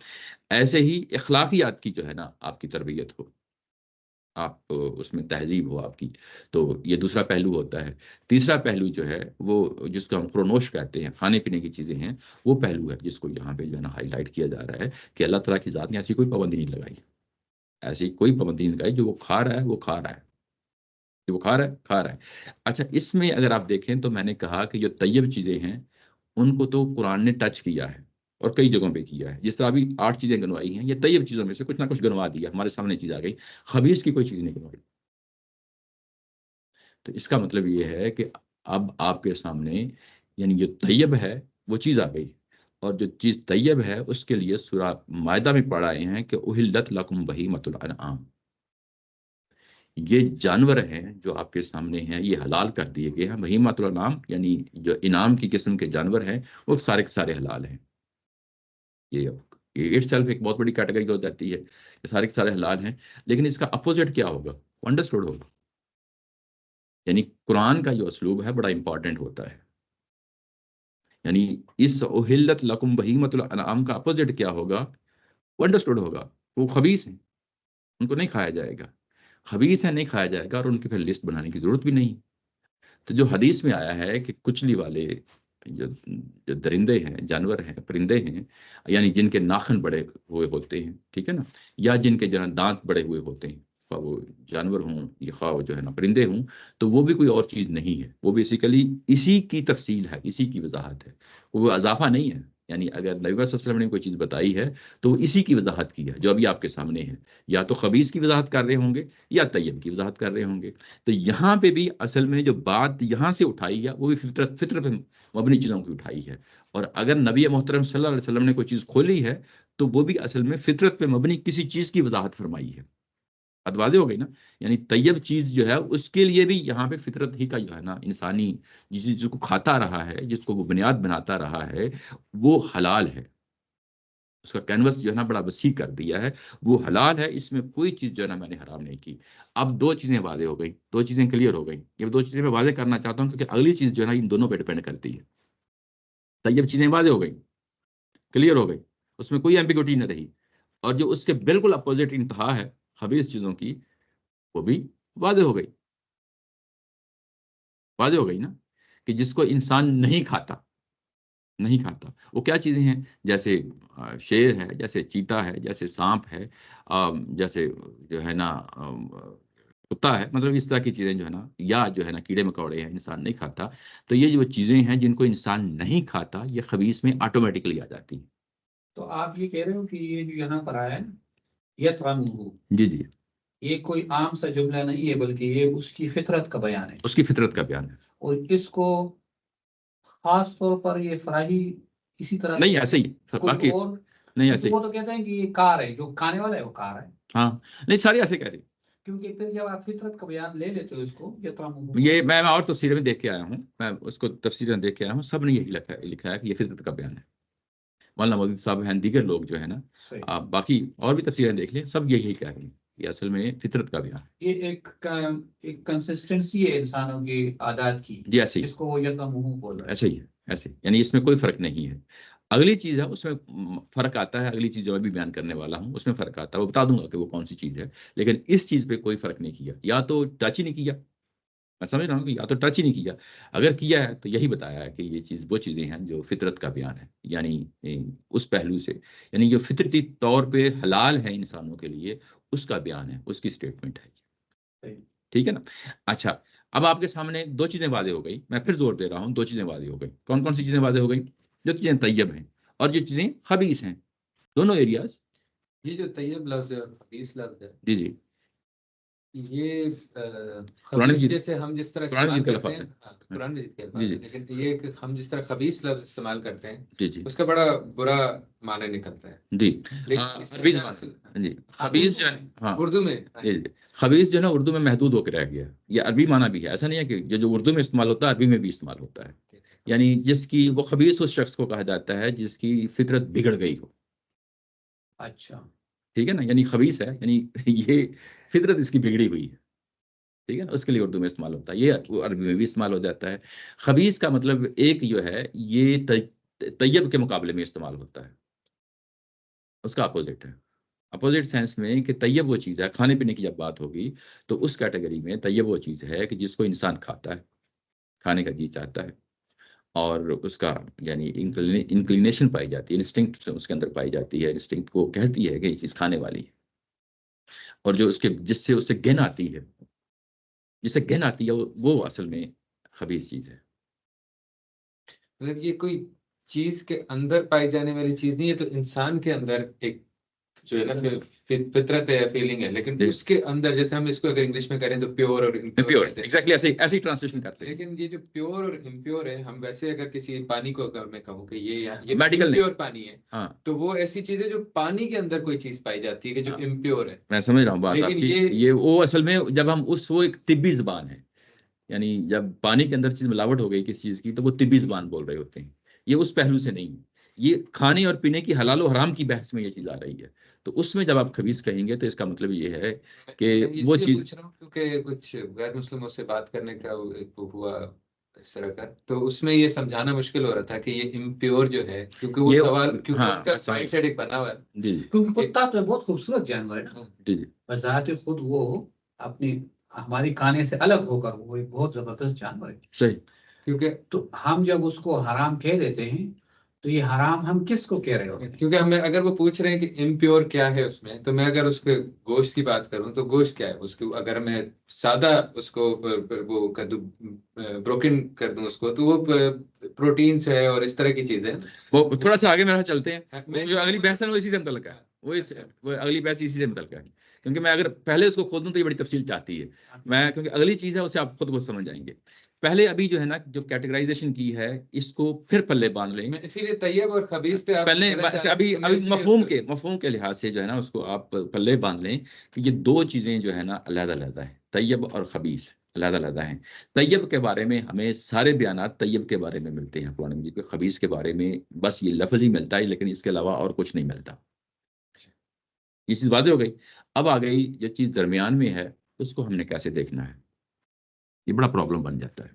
ایسے ہی اخلاقیات کی جو ہے نا آپ کی تربیت ہو، آپ اس میں تہذیب ہو آپ کی. تو یہ دوسرا پہلو ہوتا ہے. تیسرا پہلو جو ہے وہ جس کو ہم کرونوش کہتے ہیں، کھانے پینے کی چیزیں ہیں، وہ پہلو ہے جس کو یہاں پہ جو ہے نا ہائی لائٹ کیا جا رہا ہے کہ اللہ تعالیٰ کی ذات نے ایسی کوئی پابندی نہیں لگائی. ایسی کوئی پابندی نہیں لگائی. جو وہ کھا رہا ہے وہ کھا رہا ہے، جو وہ کھا رہا ہے کھا رہا ہے. اچھا، اس میں اگر آپ دیکھیں تو میں نے کہا کہ جو طیب چیزیں ہیں ان کو تو قرآن نے ٹچ کیا ہے اور کئی جگہوں پہ کیا ہے. جس طرح ابھی 8 چیزیں گنوائی ہیں، یہ طیب چیزوں میں سے کچھ نہ کچھ گنوا دیا، ہمارے سامنے چیز آ گئی. خبیث کی کوئی چیز نہیں گنوائی. تو اس کا مطلب یہ ہے کہ اب آپ کے سامنے یعنی جو طیب ہے وہ چیز آ گئی. اور جو چیز طیب ہے اس کے لیے سورہ مائدہ میں پڑھائے ہیں کہ احلت لکم بہیمۃ الانعام، یہ جانور ہیں جو آپ کے سامنے ہیں یہ حلال کر دیے گئے ہیں. بہیمۃ الانعام یعنی جو انعام کی قسم کے جانور ہیں وہ سارے کے سارے حلال ہیں. یہ اٹ سیلف ایک بہت بڑی کیٹیگری ہو جاتی ہے، یہ سارے کے سارے حلال ہیں. لیکن اس کا اپوزٹ کیا ہوگا؟ انڈرسٹوڈ ہوگا. یعنی قرآن کا جو اسلوب ہے بڑا امپورٹنٹ ہوتا ہے. یعنی اس احلت لکم بہیمۃ الانعام کا اپوزٹ کیا ہوگا؟ وہ انڈرسٹوڈ ہوگا. وہ خبیث ہیں، ان کو نہیں کھایا جائے گا. خبیث ہے، نہیں کھایا جائے گا، اور ان کی پھر لسٹ بنانے کی ضرورت بھی نہیں. تو جو حدیث میں آیا ہے کہ کچلی والے جو جو درندے ہیں، جانور ہیں، پرندے ہیں، یعنی جن کے ناخن بڑے ہوئے ہوتے ہیں، ٹھیک ہے نا، یا جن کے جو ہے دانت بڑے ہوئے ہوتے ہیں، خواہ وہ جانور ہوں یا خواہ وہ جو ہے نا پرندے ہوں، تو وہ بھی کوئی اور چیز نہیں ہے، وہ بیسیکلی اسی کی تفصیل ہے، اسی کی وضاحت ہے، وہ اضافہ نہیں ہے۔ یعنی اگر نبی صلی اللہ علیہ وسلم نے کوئی چیز بتائی ہے تو وہ اسی کی وضاحت کی ہے جو ابھی آپ کے سامنے ہے، یا تو خبیث کی وضاحت کر رہے ہوں گے یا طیب کی وضاحت کر رہے ہوں گے۔ تو یہاں پہ بھی اصل میں جو بات یہاں سے اٹھائی ہے وہ بھی فطرت پہ مبنی چیزوں کی اٹھائی ہے، اور اگر نبی محترم صلی اللہ علیہ وسلم نے کوئی چیز کھولی ہے تو وہ بھی اصل میں فطرت پہ مبنی کسی چیز کی وضاحت فرمائی ہے۔ بات واضح ہو گئی نا؟ یعنی طیب چیز جو ہے اس کے لیے بھی یہاں پہ فطرت ہی کا جو ہے نا انسانی جس کو کھاتا رہا ہے، جس کو وہ بنیاد بناتا رہا ہے، وہ حلال ہے، اس کا کینوس جو ہے نا بڑا وسیع کر دیا ہے، وہ حلال ہے، اس میں کوئی چیز جو ہے نا میں نے حرام نہیں کی۔ اب دو چیزیں واضح ہو گئی، دو چیزیں کلیئر ہو گئی، یہ دو چیزیں میں واضح کرنا چاہتا ہوں کیونکہ اگلی چیز جو ہے نا ان دونوں پہ ڈیپینڈ کرتی ہے۔ طیب چیزیں واضح ہو گئی، کلیئر ہو گئی، اس میں کوئی ایمبیگوٹی نہ رہی، اور جو اس کے بالکل اپوزٹ انتہا ہے خبیث چیزوں کی، وہ بھی واضح ہو گئی، واضح ہو گئی نا، کہ جس کو انسان نہیں کھاتا، نہیں کھاتا، وہ کیا چیزیں ہیں؟ جیسے شیر ہے، جیسے چیتا ہے، جیسے سانپ ہے، جیسے جو ہے نا کتا ہے، مطلب اس طرح کی چیزیں جو ہے نا، یا جو ہے نا کیڑے مکوڑے ہیں انسان نہیں کھاتا، تو یہ جو چیزیں ہیں جن کو انسان نہیں کھاتا یہ خبیث میں آٹومیٹکلی آ جاتی ہیں۔ تو آپ یہ کہہ رہے ہو کہ یہ جو یہاں پر آیا ہے یطعمہ، جی جی، یہ کوئی عام سا جملہ نہیں ہے بلکہ یہ اس کی فطرت کا بیان ہے، اس کی فطرت کا بیان ہے۔ اور اس کو خاص طور پر یہ فراہی اسی طرح نہیں ایسے ہی کوئی باقی اور، نہیں کیونکہ ایسے ہی، وہ تو کہتے ہیں کہ یہ کار ہے، جو کھانے والا ہے وہ کار ہے، ہاں نہیں ساری ایسے کہہ رہی۔ کیونکہ پھر جب آپ فطرت کا بیان لے لیتے ہو اس کو یطعمہ، یہ میں اور تفسیریں میں دیکھ کے آیا ہوں، میں اس کو تفسیریں دیکھ کے آیا ہوں، سب نے یہی لکھا ہے کہ یہ فطرت کا بیان ہے۔ مولانا مودودی صاحب ہیں، دیگر لوگ جو ہے نا، صحیح، آپ باقی اور بھی تفسیریں دیکھ لیں، سب یہی کہہ رہے ہیں یہ اصل میں فطرت کا بیان ہے۔ یہ ایک کنسسٹنسی ہے انسانوں کی عادات کی، جی ایسے ہی، جس کو وہ یطعمہ بول رہے ہیں۔ ایسے ہی ہے، ایسے یعنی اس میں کوئی فرق نہیں ہے۔ اگلی چیز ہے اس میں فرق آتا ہے، اگلی چیز جو میں بھی بیان کرنے والا ہوں اس میں فرق آتا ہے، وہ بتا دوں گا کہ وہ کون سی چیز ہے، لیکن اس چیز پہ کوئی فرق نہیں کیا، یا تو ٹچ ہی نہیں کیا، میں سمجھ رہا ہوں کہ یا تو ٹچ ہی نہیں کیا، اگر کیا ہے تو یہی بتایا ہے کہ یہ چیز وہ چیزیں ہیں جو فطرت کا بیان ہے، یعنی اس پہلو سے، یعنی جو فطرتی طور پہ حلال ہے انسانوں کے لیے اس کا بیان ہے، اس کی سٹیٹمنٹ ہے۔ صحیح۔ ٹھیک ہے نا؟ اچھا، اب آپ کے سامنے دو چیزیں واضح ہو گئی، میں پھر زور دے رہا ہوں، دو چیزیں واضح ہو گئی۔ کون کون سی چیزیں واضح ہو گئی؟ جو چیزیں طیب ہیں اور جو چیزیں خبیث ہیں، دونوں ایریاز۔ یہ جو طیب لفظ ہے اور خبیث لفظ ہے، جی جی، یہ قرآن خبیث مجید، جیسے ہم جس طرح قرآن استعمال مجید کا کرتے لفظ ہیں، ہے۔ ہاں، قرآن مجید کے جی الفاظ جی ہیں، لیکن یہ کہ ہم جس طرح خبیث لفظ استعمال کرتے ہیں جی جی اس کا بڑا برا معنی نکلتا ہے، جی، لیکن اس عربی میں زبان اصل جی، خبیث جو ہے، ہاں اردو میں، ہاں جی جی، جی، خبیث جو ہے نا اردو میں محدود ہو کے رہ گیا، یہ عربی معنی بھی ہے، ایسا نہیں ہے کہ جو اردو میں استعمال ہوتا ہے عربی میں بھی استعمال ہوتا ہے، یعنی جس کی وہ خبیث اس شخص کو کہا جاتا ہے جس کی فطرت بگڑ گئی ہو۔ اچھا، ٹھیک ہے نا؟ یعنی خبیث ہے یعنی یہ فطرت اس کی بگڑی ہوئی ہے، ٹھیک ہے نا؟ اس کے لیے اردو میں استعمال ہوتا ہے، یہ عربی میں بھی استعمال ہو جاتا ہے۔ خبیث کا مطلب ایک جو ہے یہ طیب کے مقابلے میں استعمال ہوتا ہے، اس کا اپوزٹ ہے، اپوزٹ سینس میں کہ طیب وہ چیز ہے، کھانے پینے کی جب بات ہوگی تو اس کیٹیگری میں طیب وہ چیز ہے کہ جس کو انسان کھاتا ہے، کھانے کا جی چاہتا ہے، اور اس کا یعنی انکلینیشن پائی جاتی ہے، انسٹنکٹ اس کے اندر پائی جاتی ہے، انسٹنکٹ کو کہتی ہے کہ یہ چیز کھانے والی ہے، اور جو اس کے جس سے اسے گن آتی ہے، جسے گن آتی ہے وہ اصل میں خبیث چیز ہے۔ مطلب یہ کوئی چیز کے اندر پائی جانے والی چیز نہیں ہے، تو انسان کے اندر ایک جو ہے نا فطرت ہے، فیلنگ ہے، لیکن اس کے اندر جیسے ہم اس کو اگر انگلش میں کریں تو پیور اور امپیور پیور کہتے ہیں، ایگزیکٹلی ایسے ہی ٹرانسلیشن کرتے ہیں، لیکن یہ جو پیور اور امپیور ہے، ہم ویسے اگر کسی پانی کو اگر میں کہوں کہ یہ میڈیکل نہیں، امپیور پانی ہے، ہاں تو وہ ایسی چیز ہے جو پانی کے اندر کوئی چیز پائی جاتی ہے کہ جو ہاں، امپیور ہے، میں سمجھ رہا ہوں بات آپ لیکن کی، یہ یہ وہ اصل میں جب ہم وہ ایک طبی زبان ہے، یعنی جب پانی کے اندر چیز ملاوٹ ہو گئی کسی چیز کی تو وہ طبی زبان بول رہے ہوتے ہیں، یہ اس پہلو سے نہیں ہے، یہ کھانے اور پینے کی حلال و حرام کی بحث میں یہ چیز آ رہی ہے، تو اس میں جب آپ خبیث کہیں گے تو اس کا مطلب یہ ہے کہ میں اس وہ لیے چیز، پوچھ رہا ہوں کیونکہ کچھ غیر مسلموں سے بات کرنے کا ایک ہوا اس طرح کا، تو اس میں یہ سمجھانا مشکل ہو رہا تھا کہ یہ امپیور جو ہے، کیونکہ وہ یہ سوال، کیونکہ ہاں ان کا مائنڈ سیٹ ایک بنا ہوا ہے، جی جی کیونکہ کتا تو بہت خوبصورت جانور ہے نا، جی جی بذات خود وہ اپنی ہماری کھانے سے الگ ہو کر وہ ایک بہت زبردست جانور ہے، صحیح، کیونکہ تو ہم جب اس کو حرام کہہ دیتے ہیں تو یہ حرام ہم کس کو کہہ رہے ہو؟ کیونکہ ہمیں اگر وہ پوچھ رہے ہیں کہ امپیور کیا ہے اس میں، تو میں اگر اس کے گوشت کی بات کروں تو گوشت کیا ہے اس کو، اگر میں سادہ اس کو وہ کر دوں، بروکن کر دوں اس کو، تو وہ پروٹینز ہے اور اس طرح کی چیزیں۔ وہ تھوڑا سا آگے میرا چلتے ہیں، وہ جو اگلی بحث ہے نا وہ اسی سے متعلق ہے، وہ اگلی بحث اسی سے متعلق ہے، کیونکہ میں اگر پہلے اس کو کھول دوں تو یہ بڑی تفصیل چاہتی ہے میں، کیونکہ اگلی چیز ہے اسے آپ خود کو سمجھ جائیں گے۔ پہلے ابھی جو ہے نا جو کیٹیگرائزیشن کی ہے اس کو پھر پلے باندھ لیں، میں اسی لیے طیب اور خبیث پہ پہلے ابھی مفہوم کے لحاظ سے جو ہے نا اس کو آپ پلے باندھ لیں کہ یہ دو چیزیں جو ہے نا علیحدہ علیحدہ ہیں، طیب اور خبیث علیحدہ علیحدہ ہیں۔ طیب کے بارے میں ہمیں سارے بیانات طیب کے بارے میں ملتے ہیں قرآن مجید کے، خبیث کے بارے میں بس یہ لفظ ہی ملتا ہے لیکن اس کے علاوہ اور کچھ نہیں ملتا۔ یہ چیز واضح ہو گئی۔ اب آ گئی جو چیز درمیان میں ہے اس کو ہم نے کیسے دیکھنا ہے، یہ بڑا پرابلم بن جاتا ہے،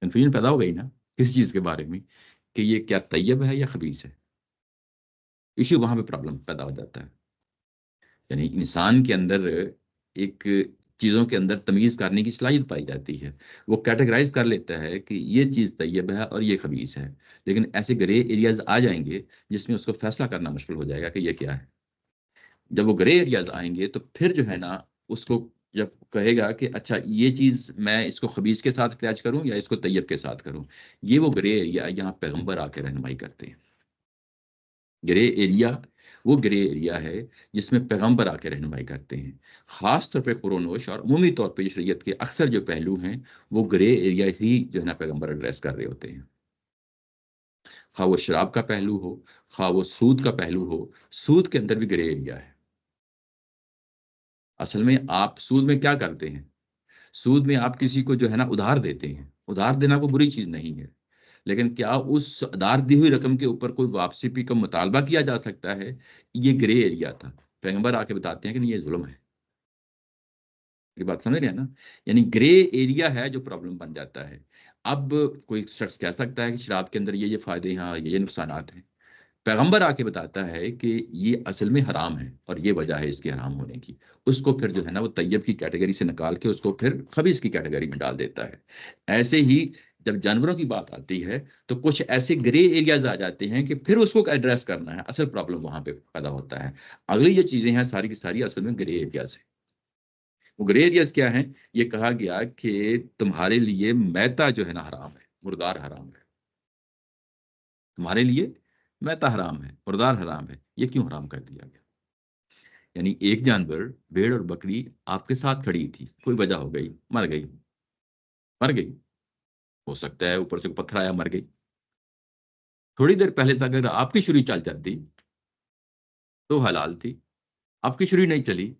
کنفیوژن پیدا ہو گئی نا کس چیز کے بارے میں کہ یہ کیا طیب ہے یا خبیث ہے، ایشو وہاں پہ پرابلم پیدا ہو جاتا ہے۔ یعنی انسان کے اندر ایک چیزوں کے اندر تمیز کرنے کی صلاحیت پائی جاتی ہے، وہ کیٹیگرائز کر لیتا ہے کہ یہ چیز طیب ہے اور یہ خبیث ہے، لیکن ایسے گرے ایریاز آ جائیں گے جس میں اس کو فیصلہ کرنا مشکل ہو جائے گا کہ یہ کیا ہے۔ جب وہ گرے ایریاز آئیں گے تو پھر جو ہے نا اس کو جب کہے گا کہ اچھا یہ چیز میں اس کو خبیث کے ساتھ اٹیچ کروں یا اس کو طیب کے ساتھ کروں، یہ وہ گرے ایریا یہاں پیغمبر آ کے رہنمائی کرتے ہیں۔ گرے ایریا وہ گرے ایریا ہے جس میں پیغمبر آ کے رہنمائی کرتے ہیں، خاص طور پہ قرونوش اور عمومی طور پہ شریعت کے اکثر جو پہلو ہیں وہ گرے ایریا ہی جو ہے نا پیغمبر ایڈریس کر رہے ہوتے ہیں، خواہ وہ شراب کا پہلو ہو، خواہ وہ سود کا پہلو ہو، سود کے اندر بھی گرے ایریا ہے۔ اصل میں آپ سود میں کیا کرتے ہیں؟ سود میں آپ کسی کو جو ہے نا ادھار دیتے ہیں، ادھار دینا کوئی بری چیز نہیں ہے، لیکن کیا اس ادھار دی ہوئی رقم کے اوپر کوئی واپسی بھی کا مطالبہ کیا جا سکتا ہے؟ یہ گرے ایریا تھا، پیغمبر آ کے بتاتے ہیں کہ نہیں یہ ظلم ہے۔ یہ بات سمجھ رہے ہیں نا؟ یعنی گرے ایریا ہے جو پرابلم بن جاتا ہے۔ اب کوئی شخص کہہ سکتا ہے کہ شراب کے اندر یہ فائدے ہیں، یہ نقصانات ہیں، پیغمبر آ کے بتاتا ہے کہ یہ اصل میں حرام ہے اور یہ وجہ ہے اس کے حرام ہونے کی، اس کو پھر جو ہے نا وہ طیب کی کیٹیگری سے نکال کے اس کو پھر خبیث کی کیٹیگری میں ڈال دیتا ہے۔ ایسے ہی جب جانوروں کی بات آتی ہے تو کچھ ایسے گرے ایریاز آ جاتے ہیں کہ پھر اس کو ایڈریس کرنا ہے، اصل پرابلم وہاں پہ پیدا ہوتا ہے۔ اگلی جو چیزیں ہیں ساری کی ساری اصل میں گرے ایریاز ہیں۔ وہ گرے ایریاز کیا ہیں؟ یہ کہا گیا کہ تمہارے لیے میتا جو ہے نا حرام ہے، مردار حرام ہے، تمہارے لیے میتا حرام ہے، مردار حرام ہے۔ یہ کیوں حرام کر دیا گیا؟ یعنی ایک جانور بھیڑ اور بکری آپ کے ساتھ کھڑی تھی، کوئی وجہ ہو گئی، مر گئی، مر گئی، ہو سکتا ہے اوپر سے پتھر آیا مر گئی، تھوڑی دیر پہلے تک اگر آپ کی چھری چل جاتی تو حلال تھی، آپ کی چھری نہیں چلی،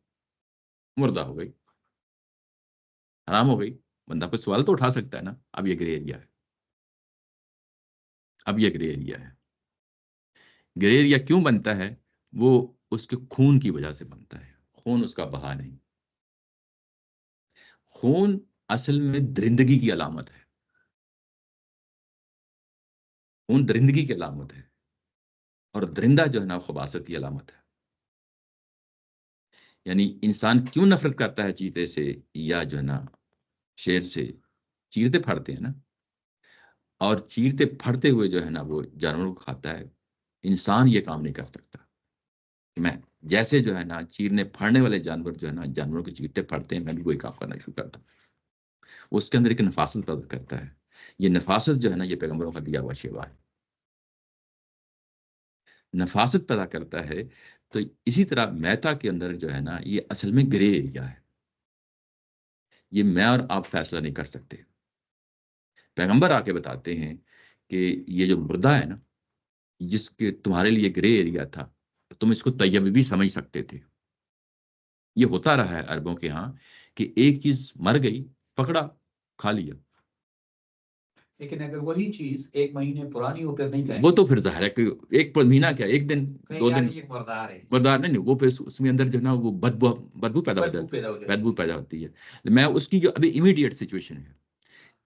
مردہ ہو گئی، حرام ہو گئی۔ بندہ کوئی سوال تو اٹھا سکتا ہے نا۔ اب یہ گرے ایریا ہے، اب یہ گرے ایریا ہے۔ گرے ایریا کیوں بنتا ہے؟ وہ اس کے خون کی وجہ سے بنتا ہے، خون اس کا بہا نہیں۔ خون اصل میں درندگی کی علامت ہے، خون درندگی کی علامت ہے، اور درندہ جو ہے نا خباثت کی علامت ہے۔ یعنی انسان کیوں نفرت کرتا ہے چیتے سے یا جو ہے نا شیر سے؟ چیرتے پھاڑتے ہیں نا، اور چیرتے پھاڑتے ہوئے جو ہے نا وہ جانوروں کو کھاتا ہے۔ انسان یہ کام نہیں کر سکتا کہ میں جیسے جو ہے نا چیرنے پھاڑنے والے جانور جو ہے نا جانوروں کو چیرتے پھاڑتے ہیں، میں بھی وہی کام کرنا شروع کرتا ہوں۔ وہ اس کے اندر ایک نفاست پیدا کرتا ہے، یہ نفاست جو ہے نا یہ پیغمبروں کا دیا ہوا شیوا ہے، نفاست پیدا کرتا ہے۔ تو اسی طرح میتا کے اندر جو ہے نا یہ اصل میں گرے ایریا ہے، یہ میں اور آپ فیصلہ نہیں کر سکتے۔ پیغمبر آ کے بتاتے ہیں کہ یہ جو مردہ ہے نا، جس کے تمہارے لیے گرے ایریا تھا، تم اس کو طیب بھی سمجھ سکتے تھے۔ یہ ہوتا رہا ہے عربوں کے ہاں کہ ایک چیز مر گئی، پکڑا، کھا لیا۔ لیکن اگر وہی چیز ایک مہینے پرانی ہو پھر نہیں کہیں وہ تو پھر ظاہر ہے کہ ایک مہینہ کیا، ایک دن، دو دن، یہ مردار ہے، بردار نہیں، وہ پھر اس میں اندر جو ہے نا وہ بدبو پیدا ہو بدبو جاتی پیدا ہو ہے، جاتی بدبو پیدا ہوتی ہے۔ میں اس کی جو ابھی امیڈیٹ سچویشن ہے،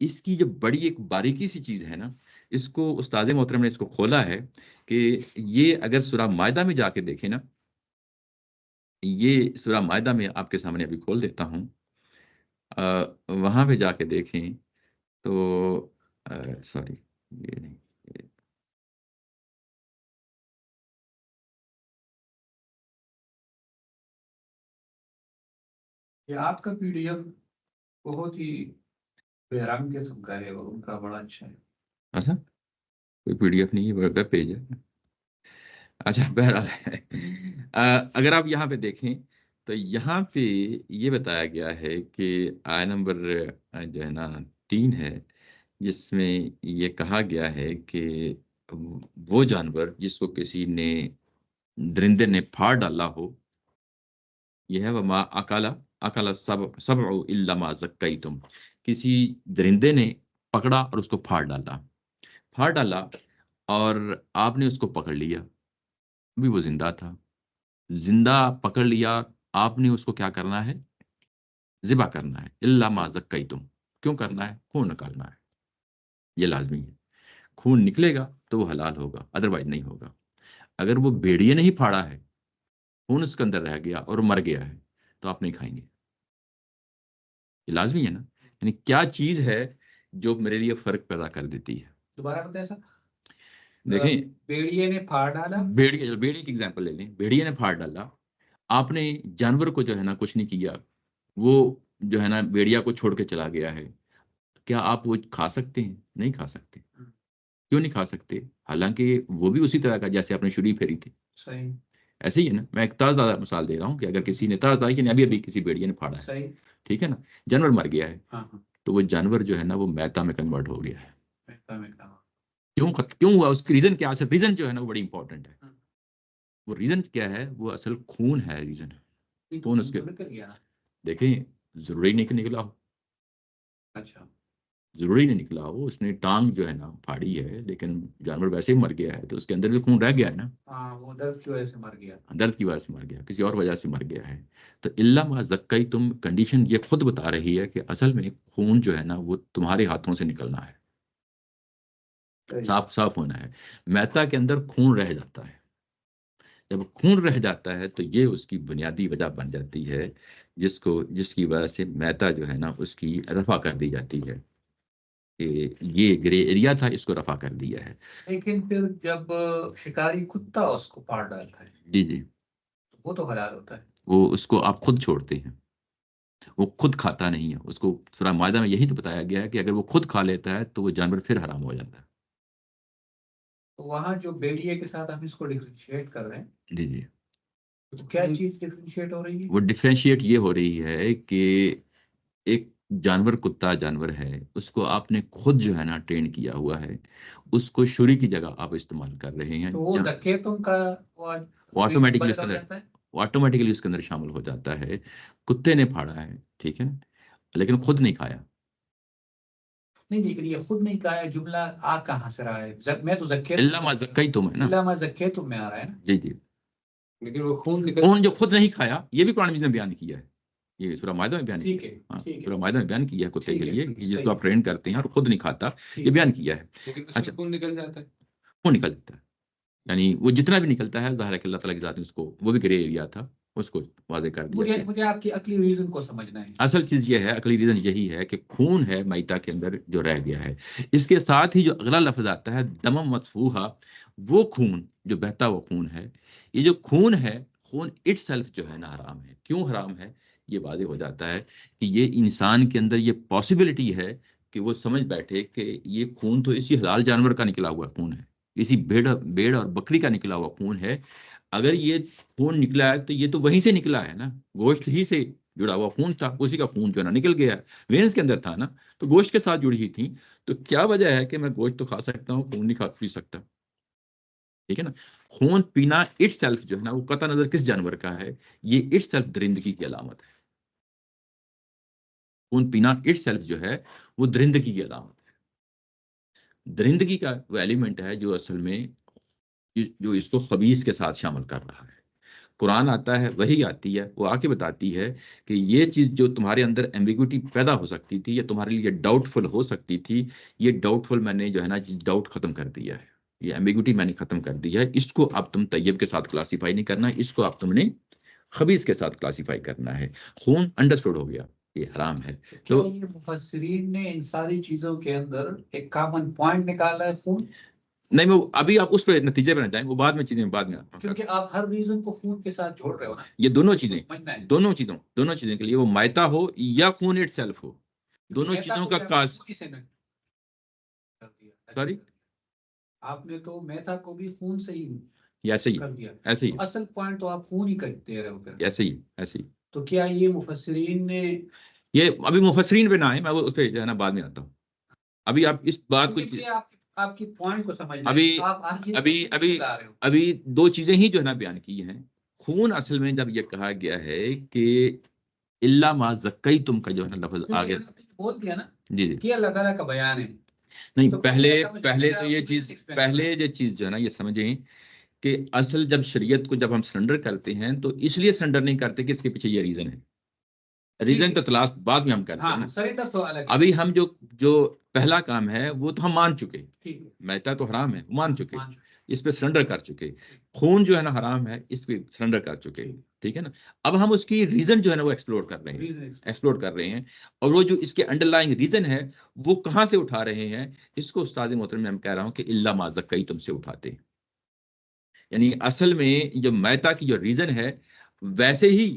اس کی جو بڑی ایک باریکی سی چیز ہے نا، اس کو استاد محترم نے اس کو کھولا ہے کہ یہ اگر سورہ مائدہ میں جا کے دیکھیں نا، یہ سورہ مائدہ میں آپ کے سامنے ابھی کھول دیتا ہوں، وہاں پہ جا کے دیکھیں تو سوری یہ نہیں، یہ آپ کا پی ڈی ایف بہت ہی بحرام قسم کا ہے اور ان کا بڑا اچھا ہے. اچھا کوئی پی ڈی ایف نہیں ہے، ویب پیج ہے. اچھا بہرحال اگر آپ یہاں پہ دیکھیں تو یہاں پہ یہ بتایا گیا ہے کہ آیت نمبر جو ہے نا 3 ہے، جس میں یہ کہا گیا ہے کہ وہ جانور جس کو کسی نے درندے نے پھاڑ ڈالا ہو، یہ ہے وما اکالا سبع الا ما زکیتم، کسی درندے نے پکڑا اور اس کو پھاڑ ڈالا اور آپ نے اس کو پکڑ لیا، بھی وہ زندہ تھا، زندہ پکڑ لیا، آپ نے اس کو کیا کرنا ہے؟ ذبح کرنا ہے. الا ما زکیتم، کیوں کرنا ہے؟ خون نکالنا ہے، یہ لازمی ہے. خون نکلے گا تو وہ حلال ہوگا، ادروائز نہیں ہوگا. اگر وہ بھیڑیے نہیں پھاڑا ہے، خون اس کے اندر رہ گیا اور مر گیا ہے، تو آپ نہیں کھائیں گے. یہ لازمی ہے نا. یعنی کیا چیز ہے جو میرے لیے فرق پیدا کر دیتی ہے؟ دوبارہ بتائیں سر. دیکھیں بیڑیے نے پھاڑ ڈالا، بیڑی کی ایگزامپل لے لیں. بھیڑیے نے پھاڑ ڈالا، آپ نے جانور کو جو ہے نا کچھ نہیں کیا، وہ جو ہے نا بیڑیا کو چھوڑ کے چلا گیا ہے، کیا آپ وہ کھا سکتے ہیں؟ نہیں کھا سکتے. کیوں نہیں کھا سکتے؟ حالانکہ وہ بھی اسی طرح کا جیسے آپ نے چھری پھیری تھی. صحیح ایسے ہی ہے نا. میں ایک تازہ مثال دے رہا ہوں کہ اگر کسی نے تازہ کہ ابھی کسی بیڑیا نے پھاڑا ہے، صحیح. ٹھیک ہے نا، جانور مر گیا ہے، ہاں ہاں تو وہ جانور جو ہے نا وہ میتا میں کنورٹ ہو گیا ہے. میں کہا. کیوں ہوا؟ اس کی ریزن کیا ہے؟ ریزن جو ہے نا وہ بڑی امپورٹنٹ ہے. ہاں. وہ ریزن کیا ہے؟ وہ اصل خون ہے. ریزن خون اس کے، نکل گیا. دیکھیں ضروری نہیں کہ نکلا ہو، اچھا ضروری نہیں نکلا ہو. اس نے ٹانگ جو ہے نا پھاڑی ہے، لیکن جانور ویسے ہی مر گیا ہے، تو اس کے اندر بھی خون رہ گیا ہے نا. ہاں وہ درد کی وجہ سے مر گیا. درد کی وجہ سے مر گیا، کسی اور وجہ سے مر گیا ہے. تو الا ما زکیتم کنڈیشن یہ خود بتا رہی ہے کہ اصل میں خون جو ہے نا وہ تمہارے ہاتھوں سے نکلنا ہے، صاف صاف ہونا ہے. میتا کے اندر خون رہ جاتا ہے. جب خون رہ جاتا ہے تو یہ اس کی بنیادی وجہ بن جاتی ہے، جس کی وجہ سے میتا جو ہے نا اس کی رفع کر دی جاتی ہے کہ یہ گرے ایریا تھا، اس کو رفع کر دیا ہے. لیکن پھر جب شکاری کتا اس کو پھاڑ ڈالتا ہے، جی جی، وہ تو حلال ہوتا ہے. وہ اس کو آپ خود چھوڑتے ہیں، وہ خود کھاتا نہیں ہے. اس کو سورہ مائدہ میں یہی تو بتایا گیا ہے کہ اگر وہ خود کھا لیتا ہے تو وہ جانور پھر حرام ہو جاتا ہے. تو وہاں جو بیڑیے کے ساتھ ہم اس کو ڈفرینشیٹ کر رہے ہیں، جی جی، تو کیا چیز ڈفرینشیٹ ہو رہی ہے؟ وہ ڈفرینشیٹ یہ ہو رہی ہے کہ ایک جانور کتا جانور ہے، اس کو آپ نے خود جو ہے نا ٹرین کیا ہوا ہے، اس کو چھری کی جگہ آپ استعمال کر رہے ہیں. تو وہ دکیتوں کا وہ آٹومیٹکلی اس بدل کے اندر جاتا ہے. وہ آٹومیٹکلی اس کے اندر شامل ہو جاتا ہے. کتے نے پھاڑا ہے، ٹھیک ہے نا، لیکن خود نہیں کھایا. نہیں لیکن یہ خود نہیں کہا ہے، جملہ آ کہاں سے رہا ہے؟ میں تو الا ما زکیتم ہے نا. الا ما زکیتم میں آ رہا ہے نا. جی جی، لیکن وہ خون نکل خون جو خود نہیں کھایا، یہ بھی قرآن مجید نے بیان کیا ہے. یہ سورہ مائدہ میں بیان ٹھیک کیا ہے ہاں، ٹھیک ہے سورہ مائدہ میں بیان کیا ہے کتے ٹھیک کے ہے لیے کہ جس کو صحیح آپ ٹرین کرتے ہیں اور خود نہیں کھاتا، یہ ٹھیک بیان کیا ہے. لیکن اس اچھا میں خون نکل جاتا ہے. وہ نکلتا ہے، یعنی وہ جتنا بھی نکلتا ہے ظاہر ہے کہ اللہ تعالیٰ کی ذات نے اس کو، وہ بھی گرے ایریا تھا، اس کو واضح کر دیا کہ مجھے آپ کی عقلی ریزن کو سمجھنا ہے. اصل چیز یہ ہے، عقلی ریزن یہی ہے کہ خون ہے میتا کے اندر جو رہ گیا ہے. اس کے ساتھ ہی جو اگلا لفظ آتا ہے دم مصفوحہ، وہ خون جو بہتا ہوا خون ہے، یہ جو خون ہے، خون اٹ سیلف جو ہے نا حرام ہے. کیوں حرام ہے؟ یہ واضح ہو جاتا ہے کہ یہ انسان کے اندر یہ پاسبلٹی ہے کہ وہ سمجھ بیٹھے کہ یہ خون تو اسی حلال جانور کا نکلا ہوا خون ہے، اسی بھیڑ اور بکری کا نکلا ہوا خون ہے. اگر یہ خون نکلا ہے تو یہ تو وہیں سے نکلا ہے نا، گوشت ہی سے جڑا ہوا خون تھا، اسی کا خون جو ہے نا نکل گیا، وینس کے اندر تھا نا، تو گوشت کے ساتھ جڑی ہی تھی. تو کیا وجہ ہے کہ میں گوشت تو کھا سکتا ہوں، خون نہیں پی سکتا؟ ٹھیک ہے نا. خون پینا اٹ سیلف جو ہے نا، وہ قطع نظر کس جانور کا ہے، یہ اٹ سیلف درندگی کی علامت ہے. خون پینا اٹ سیلف جو ہے وہ درندگی کی علامت ہے. درندگی کا وہ ایلیمنٹ ہے جو اصل میں جو اس کو خبیث کے ساتھ شامل کر رہا ہے. قرآن آتا ہے، وہی آتی ہے، وہ آ کے بتاتی ہے کہ یہ چیز جو تمہارے اندر ایمبیگوٹی پیدا ہو سکتی تھی یا تمہارے لیے ڈاؤٹ فل ہو سکتی تھی، یہ ڈاؤٹ فل میں نے جو ہے نا ڈاؤٹ ختم کر دیا ہے، یہ ایمبیگوٹی میں نے ختم کر دی ہے. اس کو اب تم طیب کے ساتھ کلاسیفائی نہیں کرنا، اس کو اب تم نے خبیث کے ساتھ کلاسیفائی کرنا ہے. خون انڈرسٹوڈ ہو گیا، یہ حرام ہے. کیا تو یہ مفسرین نے ان ساری چیزوں کے اندر ایک کامن پوائنٹ نکالا ہے؟ خون نہیں وہ ابھی آپ اس پہ نتیجے پہ نہ جائیں، وہ بعد میں چیزیں بعد میں کیونکہ آپ ہر ریزن کو خون کے ساتھ جوڑ رہے ہو نا، یہ دونوں چیزیں سمجھنا ہے۔ دونوں چیزوں کے لیے، وہ میتا ہو یا خون اٹ سیلف ہو، دونوں میتا چیزوں کو کا بھی آپ نے کاز خون ہی سے نہ کر دیا۔ سوری آپ نے تو میتا کو بھی خون سے ہی ایسے ہی کر دیا، ایسے ہی تو اصل پوائنٹ تو آپ خون ہی کر دے رہے ہو پھر۔ ایسے ہی تو کیا یہ مفسرین نے، یہ ابھی مفسرین پہ نہ آئے، میں وہ اس پہ جو ہے نا بعد میں آتا ہوں، ابھی آپ اس بات کو کیونکہ آپ کی پوائنٹ کو سمجھنا ہے، ابھی آپ ہر چیز کو ابھی خون ابھی سے لا رہے ہو۔ ابھی دو چیزیں ہی جو ہے نا بیان کی ہیں۔ خون اصل میں جب یہ کہا گیا ہے کہ اللہ ما زکیتم کا جو ہے نا لفظ آگے، آپ نے بول دیا نا جی جی کہ اللہ تعالیٰ کا بیان ہے، نہیں، تو پہلے سمجھ پہلے میں تو یہ آپ چیز کو explain پہلے یہ چیز جو ہے نا یہ سمجھیں کہ اصل جب شریعت کو جب ہم سرنڈر کرتے ہیں تو اس لیے سرنڈر نہیں کرتے کہ اس کے پیچھے یہ ریزن ہے، ریزن تو تلاش بعد میں ہم کرتے ہیں ہاں نا۔ سریندر تو الگ ہے، ابھی ہم جو پہلا کام ہے وہ تو ہم مان چکے، ٹھیک ہے، میتا تو حرام ہے مان چکے، مان چکے۔ اس پہ سرنڈر کر چکے، خون جو ہے نا حرام ہے اس پہ سرنڈر کر چکے، ٹھیک ہے نا۔ اب ہم اس کی ریزن جو ہے نا وہ ایکسپلور کر رہے ہیں، ایکسپلور کر رہے ہیں، اور وہ جو اس کے انڈر لائنگ ریزن ہے وہ کہاں سے اٹھا رہے ہیں، اس کو استاد محترم میں کہہ رہا ہوں کہ اللہ ما زکیتم سے اٹھاتے ہیں۔ یعنی اصل میں جو میتا کی جو ریزن ہے، ویسے ہی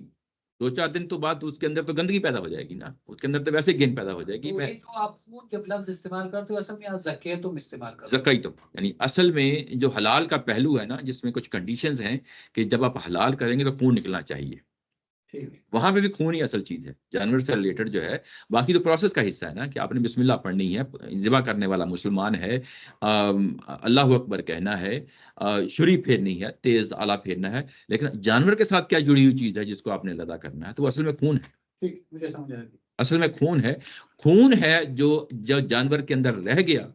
2-4 دن تو بعد اس کے اندر تو گندگی پیدا ہو جائے گی نا، اس کے اندر تو ویسے گین پیدا ہو جائے گی۔ تو میں یہ جو آپ خون جب لفظ استعمال کرتے ہو اصل میں آپ زکیتم استعمال کرتے ہو۔ زکیتم یعنی اصل میں جو حلال کا پہلو ہے نا، جس میں کچھ کنڈیشنز ہیں کہ جب آپ حلال کریں گے تو خون نکلنا چاہیے، ٹھیک ہے، وہاں پہ بھی خون ہی اصل چیز ہے، جانور سے ریلیٹڈ جو ہے، باقی تو پروسیس کا حصہ ہے نا کہ آپ نے بسم اللہ پڑھنی ہے، ذبح کرنے والا مسلمان ہے، اللہ اکبر کہنا ہے، چھری پھیرنی ہے، تیز آلہ پھیرنا ہے، لیکن جانور کے ساتھ کیا جڑی ہوئی چیز ہے جس کو آپ نے ادا کرنا ہے، تو وہ اصل میں خون ہے، ٹھیک مجھے سمجھ آ گئی۔ اصل میں خون ہے جو جانور کے اندر رہ گیا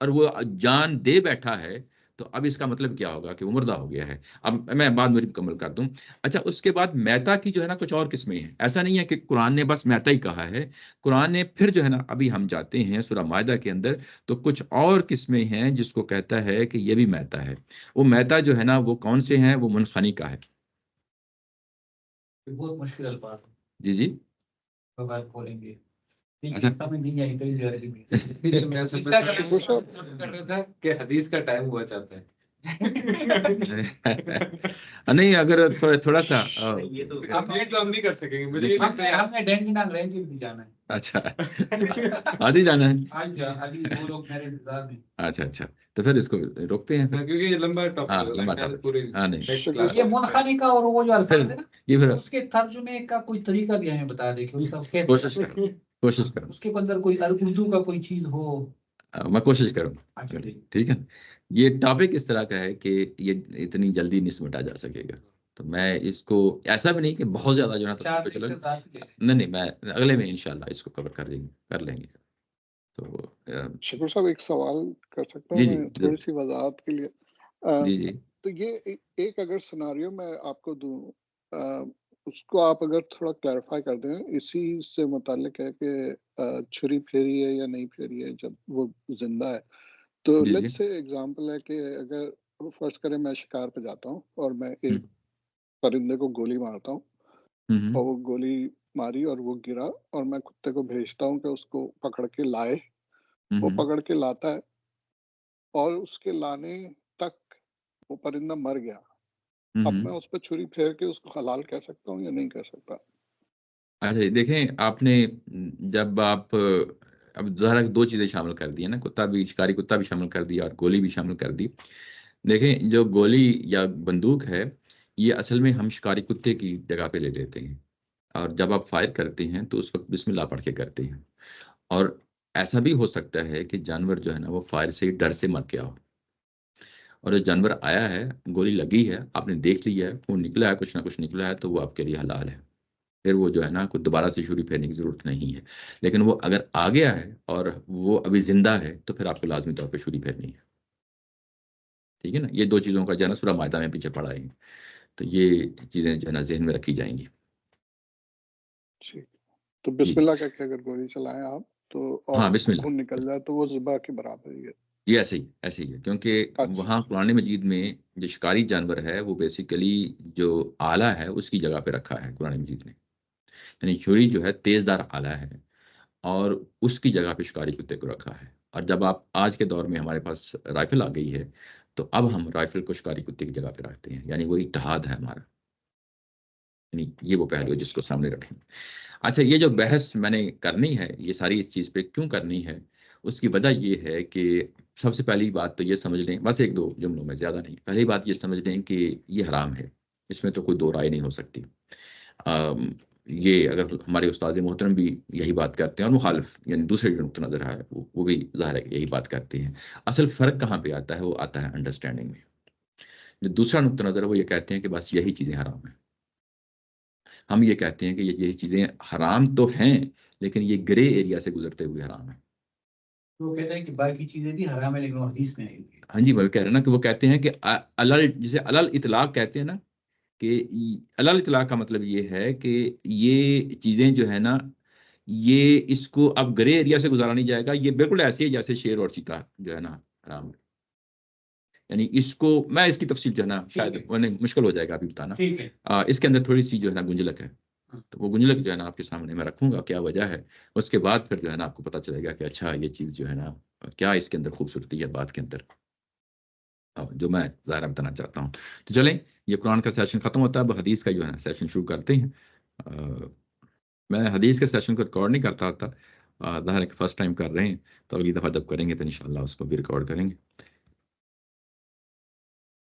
اور وہ جان دے بیٹھا ہے، تو اب اس کا مطلب کیا ہوگا کہ وہ مردہ ہو گیا ہے۔ اب میں بعد میں مکمل کر دوں۔ اچھا، اس کے بعد میتا کی جو ہے نا کچھ اور قسمیں ہیں، ایسا نہیں ہے کہ قرآن نے بس میتا ہی کہا ہے، قرآن نے پھر جو ہے نا ابھی ہم جاتے ہیں سورہ مائدہ کے اندر تو کچھ اور قسمیں ہیں جس کو کہتا ہے کہ یہ بھی میتا ہے۔ وہ میتا جو ہے نا وہ کون سے ہیں؟ وہ منخنی کا ہے۔ بہت مشکل الفاظ جی جی بات بولیں گے، اچھا سمجھ نہیں آئی کئی جگہ میں۔ میں اس کا کیا کر رہا تھا کہ حدیث کا ٹائم ہوا چاہتا ہے۔ نہیں، اگر تھوڑا سا یہ تو کمپلیٹ تو ہم نہیں کر سکیں گے، مجھے ہم نے ڈینڈی رینج بھی جانا ہے، اچھا آدھی جانا ہے، آج ابھی وہ لوگ میرے انتظار میں۔ اچھا تو پھر اس کو روکتے ہیں پھر۔ کیونکہ یہ لمبا ہاں ٹاپک لمبا ہے ٹاپک، پوری ہاں نہیں نیکسٹ کلاس۔ یہ منخانی کا اور وہ جو الفاظ ہے نا، یہ پھر اس کے ترجمے کا کوئی طریقہ بھی ہمیں بتا دے کہ اس کا کوشش کروں اس کے اندر کوئی اردو کا کوئی چیز ہو۔ میں کوشش کروں، اچھا ٹھیک، ٹھیک ہے۔ یہ ٹاپک اس طرح کا ہے کہ یہ اتنی جلدی نہیں سمٹا جا سکے گا، تو میں اس کو ایسا بھی نہیں کہ بہت زیادہ جو ہے نا تفصیل پہ چلو، نہیں میں اگلے میں انشاءاللہ اس کو کور کر لیں گے۔ تو شکر صاحب ایک سوال کر سکتا جی ہوں جی میں تھوڑی سی وضاحت کے لیے؟ جی جی تو یہ ایک اگر سناریو میں آپ کو دوں، اس کو آپ اگر تھوڑا کلیریفائی کر دیں، اسی سے متعلق ہے کہ چھری پھیری ہے یا نہیں پھیری ہے جب وہ زندہ ہے، تو جی لیٹس سے ایگزامپل ہے کہ اگر فرض کریں میں شکار پہ جاتا ہوں اور میں جی ایک پرندے کو گولی مارتا ہوں اور وہ گولی ماری اور وہ گرا، اور میں کتے کو بھیجتا ہوں کہ اس کو پکڑ کے لائے، وہ پکڑ کے لاتا ہے اور اس کے لانے تک وہ پرندہ مر گیا، اب میں اس پہ چھری پھیر کے اس کو حلال کہہ سکتا ہوں یا نہیں کہہ سکتا؟ اچھا دیکھیں، آپ نے جب آپ اب ظاہر دو چیزیں شامل کر دی ہیں نا، کتا بھی، شکاری کتا بھی شامل کر دیا اور گولی بھی شامل کر دی۔ دیکھیں، جو گولی یا بندوق ہے یہ اصل میں ہم شکاری کتے کی جگہ پہ لے لیتے ہیں، اور جب آپ فائر کرتے ہیں تو اس وقت بسم اللہ پڑھ کے کرتے ہیں، اور ایسا بھی ہو سکتا ہے کہ جانور جو ہے نا وہ فائر سے ڈر سے مر گیا ہو، اور جو جانور آیا ہے، گولی لگی ہے، آپ نے دیکھ لیا ہے، وہ نکلا ہے، کچھ نہ کچھ نکلا ہے، تو وہ آپ کے لیے حلال ہے، پھر وہ جو ہے نا کوئی دوبارہ سے چھری پھیرنے کی ضرورت نہیں ہے۔ لیکن وہ اگر آ گیا ہے اور وہ ابھی زندہ ہے تو پھر آپ کو لازمی طور پہ چھری پھیرنی ہے، ٹھیک ہے نا۔ یہ دو چیزوں کا جو ہے نا سورہ مائدہ میں پیچھے پڑا ہے، تو یہ چیزیں جو ہے نا ذہن میں رکھی جائیں گی۔ ٹھیک، تو جی بسم اللہ کہہ کے اگر گولی چلائیں آپ تو اور ہاں، اس بسم میں اللہ، خون نکل جائے تو وہ ذبح کے برابر ہی ہے؟ یہ ایسے ہی ہے، کیونکہ اچھا وہاں قرآن مجید میں جو شکاری جانور ہے وہ بیسیکلی جو آلہ ہے اس کی جگہ پہ رکھا ہے قرآن مجید نے، یعنی چھری جو ہے تیز دار آلہ ہے، اور اس کی جگہ پہ شکاری کتے کو رکھا ہے۔ اور جب آپ آج کے دور میں ہمارے پاس رائفل آ گئی ہے تو اب ہم رائفل کو شکاری کتے کی جگہ پہ رکھتے ہیں، یعنی وہ اتحاد ہے ہمارا، یعنی یہ وہ پہلو ہے جس کو سامنے رکھیں۔ اچھا، یہ جو بحث میں نے کرنی ہے، یہ ساری اس چیز پہ کیوں کرنی ہے، اس کی وجہ یہ ہے کہ سب سے پہلی بات تو یہ سمجھ لیں، بس ایک دو جملوں میں، زیادہ نہیں، پہلی بات یہ سمجھ لیں کہ یہ حرام ہے، اس میں تو کوئی دو رائے نہیں ہو سکتی۔ یہ اگر ہمارے استاد محترم بھی یہی بات کرتے ہیں، اور مخالف یعنی دوسرے جو نقطہ نظر ہے وہ بھی ظاہر ہے کہ یہی بات کرتے ہیں۔ اصل فرق کہاں پہ آتا ہے؟ وہ آتا ہے انڈرسٹینڈنگ میں۔ جو دوسرا نقطہ نظر ہے وہ یہ کہتے ہیں کہ بس یہی چیزیں حرام ہیں۔ ہم یہ کہتے ہیں کہ یہ چیزیں حرام تو ہیں لیکن یہ گرے ایریا سے گزرتے ہوئے حرام ہیں۔ وہ کہتے ہیں کہ باقی چیزیں بھی حرام ہے لیکن وہ حدیث میں آئی ہوئی ہے۔ ہاں جی، وہ کہہ رہے ہیں نا کہ وہ کہتے ہیں کہ جسے علل اطلاق کہتے ہیں نا، کہ علل اطلاق کا مطلب یہ ہے کہ یہ چیزیں جو ہے نا، یہ اس کو اب گرے ایریا سے گزارا نہیں جائے گا، یہ بالکل ایسے ہی جیسے شیر اور چیتا جو ہے نا حرام ہے۔ یعنی اس کو میں اس کی تفصیل جو ہے نا شاید مشکل ہو جائے گا ابھی بتانا، اس کے اندر تھوڑی سی جو ہے نا گنجلک ہے، تو وہ گنجلک جو ہے نا آپ کے سامنے میں رکھوں گا، کیا وجہ ہے، اس کے بعد پھر جو ہے نا آپ کو پتہ چلے گا کہ اچھا یہ چیز جو ہے نا کیا اس کے اندر خوبصورتی ہے بات کے اندر، جو میں ظاہر بتانا چاہتا ہوں۔ تو چلیں، یہ قرآن کا سیشن ختم ہوتا ہے، اب حدیث کا جو ہے نا سیشن شروع کرتے ہیں۔ میں حدیث کے سیشن کو ریکارڈ نہیں کرتا تھا، ظاہر ہے کہ فرسٹ ٹائم کر رہے ہیں، تو اگلی دفعہ جب کریں گے تو انشاءاللہ اس کو بھی ریکارڈ کریں گے۔